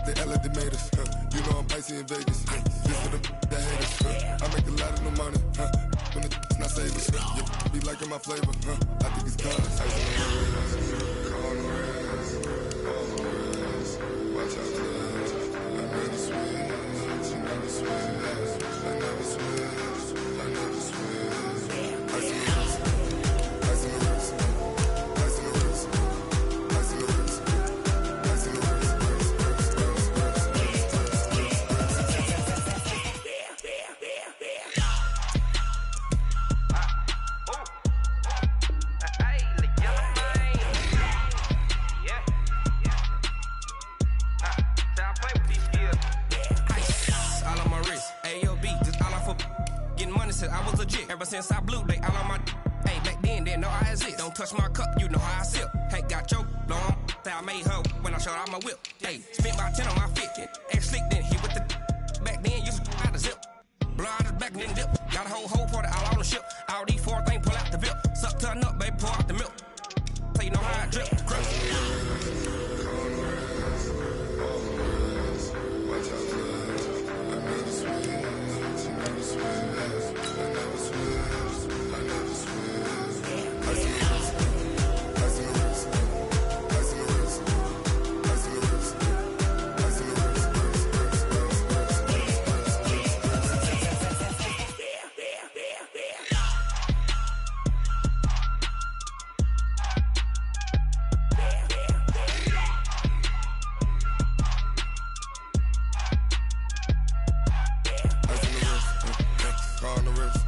They act like they made us, You know I'm icy in Vegas, This for the that hate us, I make a lot of no money, When it's not savers, You be liking my flavor, I think it's cause ice on the wrist, car on the wrist, all on the wrist. Watch out, cuz I never switch, you never switch. I never switch, I never switch. Ice in the wrist, ice in the wrist, ice in the wrist, ice in the wrist, ice in the wrist, I was legit. Ever since I blew, they all on my hey, back then, didn't know I exist. Don't touch my cup, you know how I sip. Hey, got choked, long. Say I made her when I showed out my whip. Hey, spent about 10 on my fit. Ex slick, then hit with the back then, used to out the zip. Blow out the back, then dip. Got a whole party all on the ship. All these 4 things pull out the bip. Suck to a nut, baby, pour out the milk. So you know how I drip. Crush. Watch out, cuz I never switch, you never switch. I never switch, I never switch. Ice in the wrist, ice in the wrist, ice in the wrist, ice in the wrist, ice in the wrist, car on the wrist,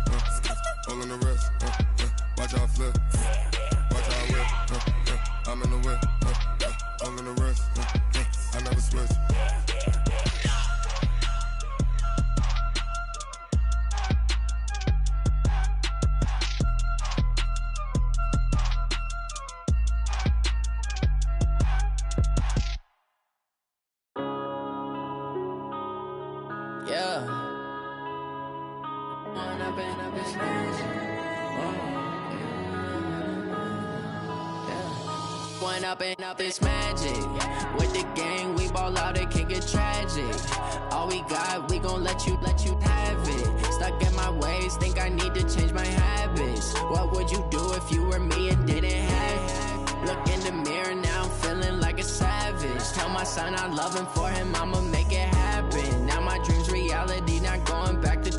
hole in the wrist, watch how I flip, watch how I whip, I'm in the whip, hole in the wrist, I never switch. Yeah. One up and up, it's magic. With the gang, we ball out, it can get tragic. All we got, we gon' let you have it. Stuck in my ways, think I need to change my habits. What would you do if you were me and didn't have it? Look in the mirror now, I'm feeling like a savage. Tell my son I love him, for him I'ma make it happen. Now my dream's reality, not going back to.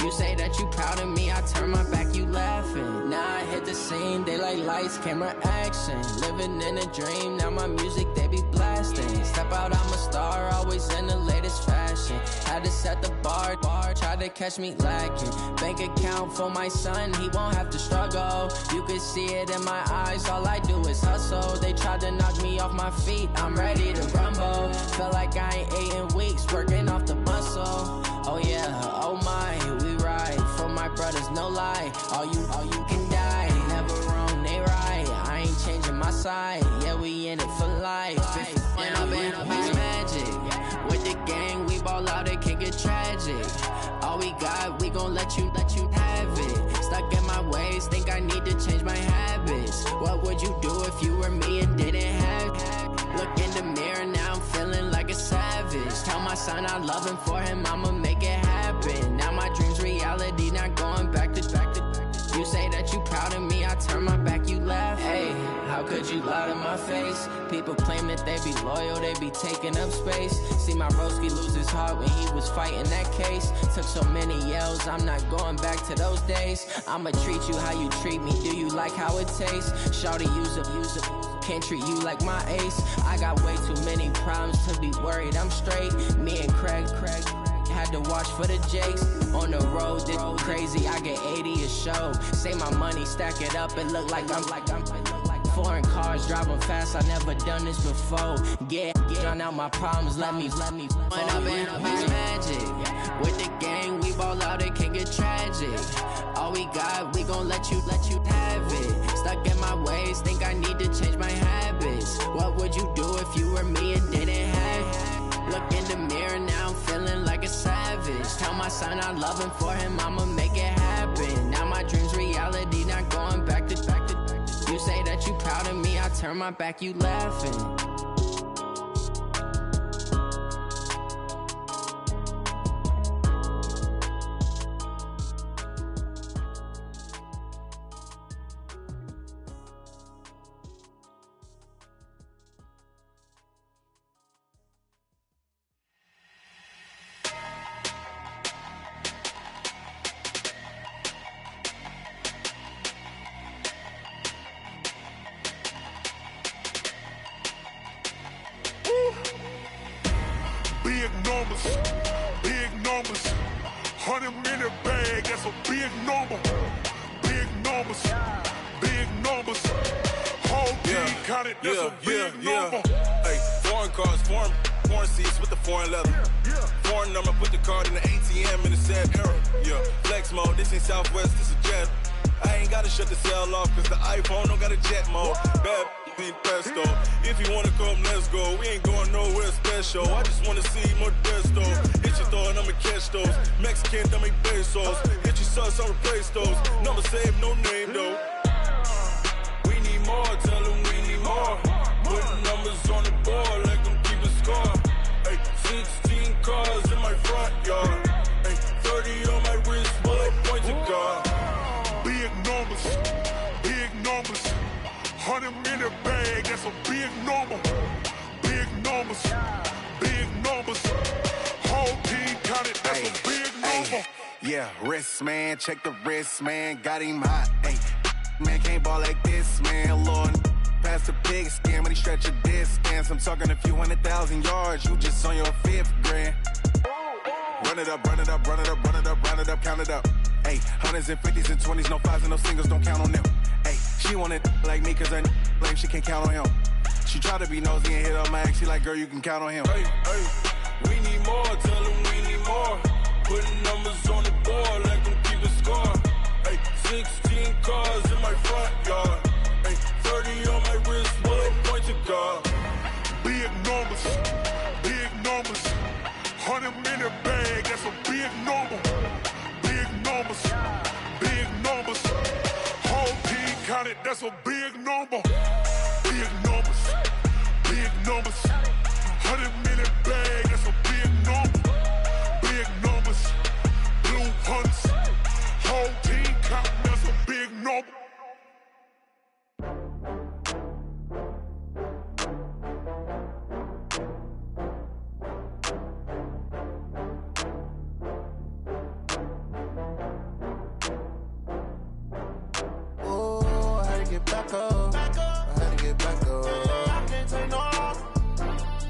You say that you proud of me, I turn my back, you laughing. Now I hit the scene, they like lights, camera, action. Living in a dream, now my music, they be blasting. Step out, I'm a star, always in the latest fashion. Had to set the bar, try to catch me lacking. Bank account for my son, he won't have to struggle. You can see it in my eyes, all I do is hustle. They tried to knock me off my feet, I'm ready to rumble. Feel like I ain't ate in weeks, working off the muscle. Oh yeah, oh my, we ride for my brothers, no lie. All you can die, never wrong, they right. I ain't changing my side, yeah, we in it for life. When up and up, it's magic. With the gang, we ball out, it can get tragic. All we got, we gon' let you have it. Stuck in my ways, think I need to change my habits. What would you do if you were me and didn't have it? Look in the mirror, now I'm feeling like a savage. Tell my son I love him, for him I'ma make it happen. Now my dream's reality, not going back to. You say that you proud of me, I turn my back, you laugh. Hey, how could you lie to my face? People claim that they be loyal, they be taking up space. See my broski lose his heart when he was fighting that case. Took so many yells, I'm not going back to those days. I'ma treat you how you treat me, do you like how it tastes? Shawty, use a Can't treat you like my ace. I got way too many problems to be worried. I'm straight. Me and Craig had to watch for the Jakes. On the road, this crazy. I get 80 a show. Say my money, stack it up, and look like I'm foreign cars, driving fast. I never done this before. Get drown out my problems. Let me. When I've been magic with the gang, we ball out. It can get tragic. All we got, we gon' let you have it. Stuck in my ways, think I need to change my habits. What would you do if you were me and didn't have it? Look in the mirror now, I'm feeling like a savage. Tell my son I love him, for him I'ma make it happen. Now my dream's reality, not going back to. You say that you proud of me, I turn my back, you laughing. Big numbers, 100-minute bag, that's a big number. Big numbers, whole team counted, that's a big number. Hey, foreign cars, foreign seats with the foreign leather. Foreign number, put the card in the ATM in the sad era. Yeah, flex mode, this ain't Southwest, this a jet. I ain't gotta shut the cell off, cause the iPhone don't got a jet mode. Bad ain't pesto. If you wanna come, let's go. We ain't going nowhere special. I just wanna see Modesto. Hit your thought, I'ma catch those. Mexican, don't make pesos. Hit your sus, I'll replace those. Number saved, no name though. We need more, tell them we need more. Putting numbers on the board like I'm keeping score. Hey, 16 cars in my front yard. Hey, 30 on my wrist, bullet point to God. Big numbers, 100-minute bag, that's a big number. Big numbers, whole team counted, that's a big number. Yeah, wrist man, check the wrist man, got him hot. Ay, man can't ball like this, man. Lord, past the pig skin when he stretch a distance. I'm talking a few 100,000 yards, you just on your 5th grand. Run it up, count it up. Ay, hundreds and 50s and 20s, no 5s and no singles, don't count on them. Ay, she want it like me, cause her blame, she can't count on him. She try to be nosy and hit on my ex, she like, girl, you can count on him. Hey, we need more, tell them we need more. Putting numbers on the board like I'm keeping score. Hey, 16 cars in my front yard. Hey, 30 on my wrist, bullet point to God. Big numbers, 100-minute bag, that's a big number. Big numbers, whole team counted, that's a big number. Big numbers, 100-minute bag, that's a big number. Big numbers, blue hunts, whole team counting, that's a big number. Back up. I had to get back up. I can't take no loss.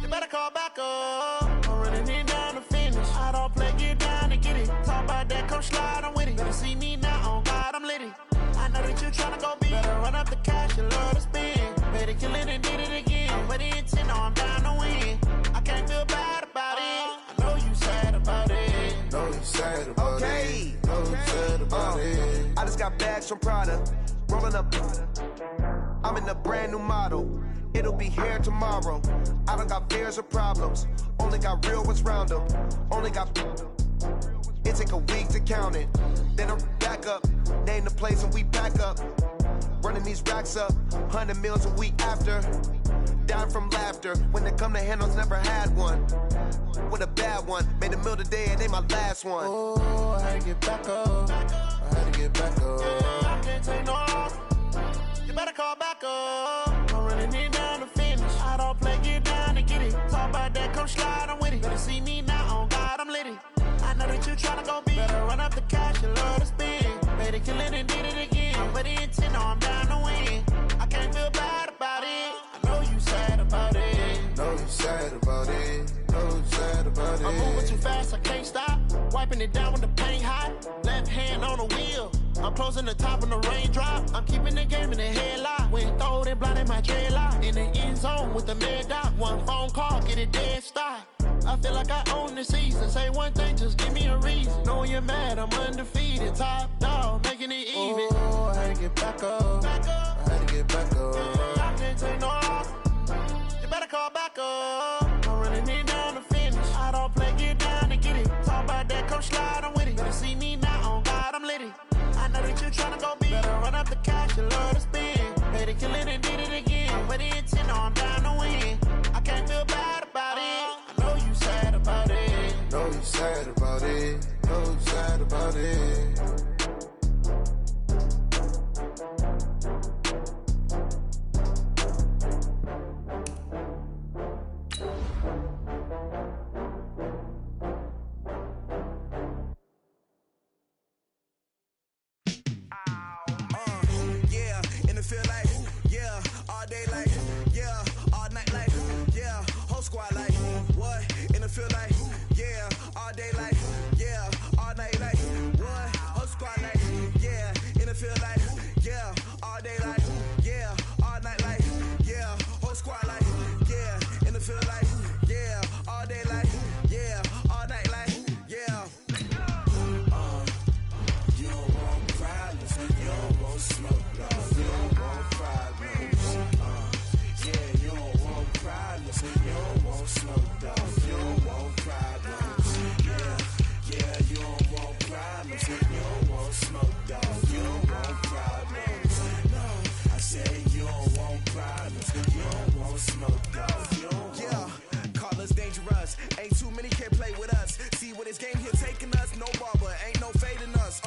You better call back up. I'm running it down to finish. I don't play, get down to get it. Talk about that, come slide, I'm with it. Better see me now, on God, I'm litty. I know that you tryna go big. Better run up the cash, you love to spend. Better kill it and did it again. But the intent, no, I'm down to win. I can't feel bad about it. I know you sad about it. Know you sad about it. Know you sad about it. I just got bags from Prada. Rolling up, I'm in a brand new model. It'll be here tomorrow. I don't got fears or problems. Only got real ones round them. Only got. It take a week to count it. Then I'm back up. Name the place and we back up. Running these racks up. 100 meals a week after. Down from laughter. When they come to handles, never had one. With a bad one. Made a meal today and ain't my last one. Oh, I had to get back up. I had to get back up. I can't take no loss. You better call back up. I'm running it down to finish. I don't play, get down to get it. Talk about that, come slide, I'm with it. Better see me now, on God, I'm litty. I know that you tryna go big. Better run up the cash, you love to spend. Better kill it and did it again. But the intent, no, I'm down to win. I can't feel bad about it. I can't stop. Wiping it down when the paint hot. Left hand on the wheel. I'm closing the top on the raindrop. I'm keeping the game in the headlock. When throwed and blinded my dreadlock. In the end zone with the mad dot. One phone call, get it dead stop. I feel like I own the season. Say one thing, just give me a reason. Knowing you're mad, I'm undefeated. Top dog, making it even. Oh, I had to get back up. I had to get back up. I can't take no off. You better call back up. I'm running it down to finish. I don't play, get down to get it. Talk about that, come slide, I'm with it. Better see me now, on God, I'm litty. I know that you're trying to go big. Better run up the cash, you love to spend. Better kill it and did it again. But the intent, I'm down to win. I can't feel bad about it. I know you sad about it. Know you sad about it. Know you sad about it. Feel like, yeah, all day like, yeah, all night like, yeah, whole squad like, what? And it feel like, yeah, all day like, yeah, all night like, what? Whole squad like, yeah, and it feel like, yeah, all day like, yeah, all night like, yeah, whole squad like, yeah, and it feel like, yeah, all day like, yeah, all night like, yeah. You don't want problems, you don't want smoke, dog. You don't want problems. Yeah, you don't want problems. You don't want smoke, dog. You don't want problems. Yeah, you don't want problems. You don't want smoke, dog. You don't want problems. No, I said you don't want problems. You don't want smoke, dog. You don't yeah, call us dangerous. Ain't too many can play with us. See what this game here taking us. No barber, ain't no fading us.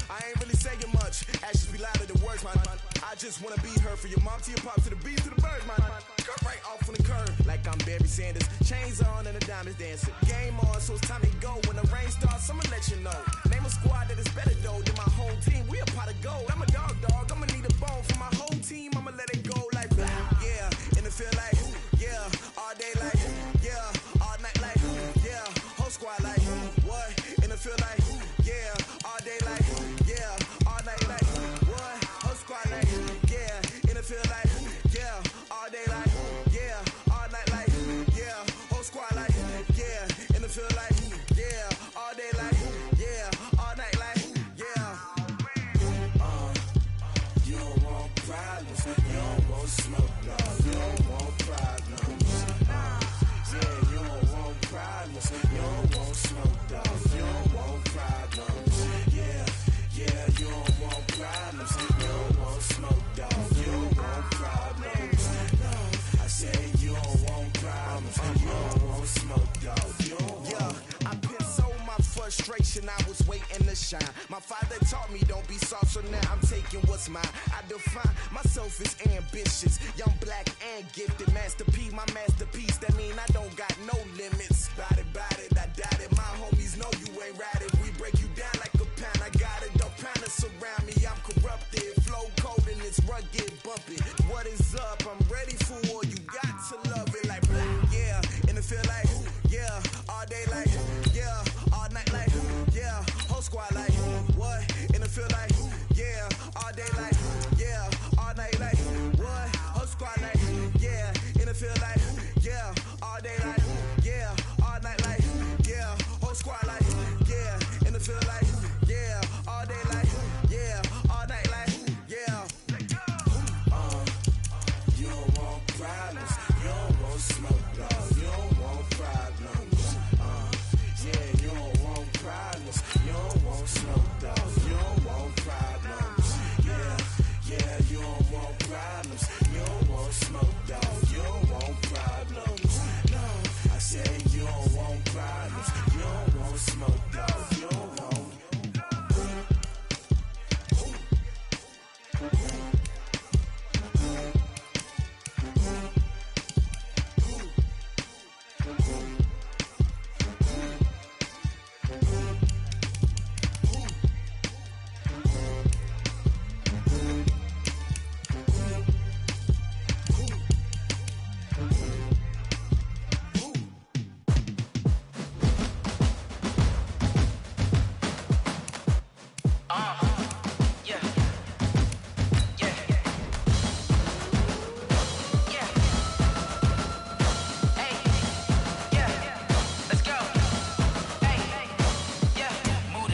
I ain't really saying much. Actions be louder than words, man. I just wanna be heard. For your mom to your pop to the beat to the birds, man. Cut right off on the curb, like I'm Barry Sanders. Chains on and the diamonds dancing. Game on, so it's time to go. When the rain starts, I'ma let you know. Name a squad that is better though than my whole team. We a pot of gold. I'm a dog. I'ma need a bone for my whole team. I'ma let it go like blah. Yeah, and it feel like yeah, all day like yeah, all night like yeah, whole squad like what? And it feel like yeah, all day like yeah, all night like what? Whole squad like yeah, and it feel like yeah, all day like yeah, all night like yeah, whole squad like yeah, and it feel like yeah, all day like yeah, all night like yeah. You don't want problems, you don't want smoke, dog. You don't want problems. Yeah, you don't want problems, you don't want smoke, dog. You don't want problems. Yeah, you don't want problems, you don't want smoke, dog. You don't want problems. No, I said you don't want problems, you don't want smoke, dog. You don't yeah, I put so my frustration, I was waiting to shine. My father taught me don't be soft, so now I'm taking what's mine. I define myself as ambitious, young, black, and gifted. Master P, my masterpiece, that mean I don't got no limits. Bout it, I doubt it. My homies know you ain't right it. We break you down like a pound. I got it, don't pound to surround me. I'm corrupted, flow cold and it's rugged, bumpy. What is up? I'm ready for war. You got to love it like blah. Yeah, and it feel like yeah, all day like yeah, all night like yeah, whole squad like what? And it feel like yeah, all day like yeah, all night like what? Whole squad like yeah, and it feel like yeah, all day like yeah, all night like yeah,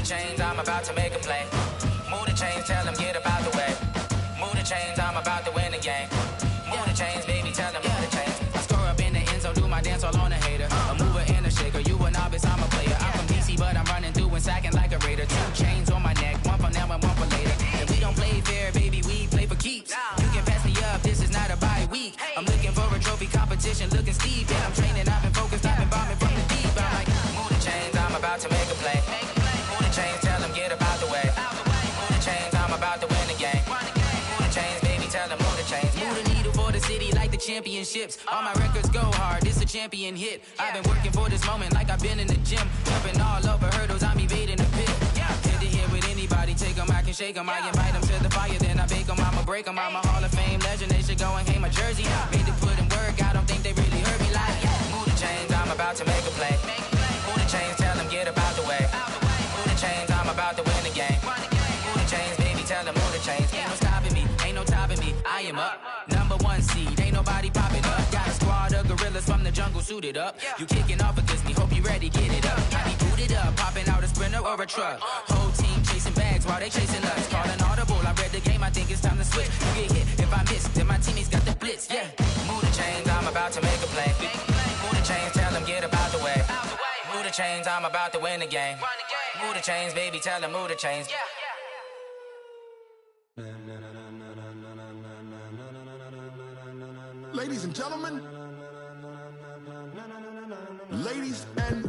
the chains, I'm about to make a play. Move the chains, tell them get up out the way. Move the chains, I'm about to win the game. Move the chains, baby, tell them move the chains. I score up in the end zone, do my dance all on a hater. A mover and a shaker, you a novice, I'm a player. I'm from DC, but I'm running through and sacking like a raider. 2 chains on my neck, one for now and one for later. And we don't play fair, baby, we play for keeps. You can pass me up, this is not a bye week. I'm looking for a trophy competition, looking steep. And I'm training, I've been focused, I've been bombing from the deep. I'm like, move the chains, I'm about to make a play. Move the chains, tell them get up out the way. Move the chains, I'm about to win the game. Move the chains, baby, tell them move the chains. Move the needle for the city like the championships. All my records go hard, this a champion hit. I've been working for this moment like I've been in the gym. Jumping all over hurdles, I'm evading the pit. Head to head with anybody, take them, I can shake them. I invite them to the fire, then I bake them, I'ma break them. I'm a Hall of Fame legend, they should go and hang my jersey. Made to put in work, I don't think they really heard me like, move the chains, I'm about to make a play. Move the chains, tell them get up out the way. Move the chains, I'm about to win the game. Move the chains, baby, tell them move the chains. Ain't no stopping me, ain't no topping me, I am up. Number 1 seed, ain't nobody popping up. Got a squad of gorillas from the jungle suited up. You kicking off against me, hope you ready, get it up. I be booted up, popping out a Sprinter or a truck. Whole team chasing bags while they chasing us. Calling audible, I read the game, I think it's time to switch. You get hit, if I miss, then my teammates got the blitz, yeah. Move the chains, I'm about to make a play. Move the chains, tell them get up out the way. Move the chains, I'm about to win the game. Move the chains, baby, tell them move the chains. Ladies and gentlemen, ladies and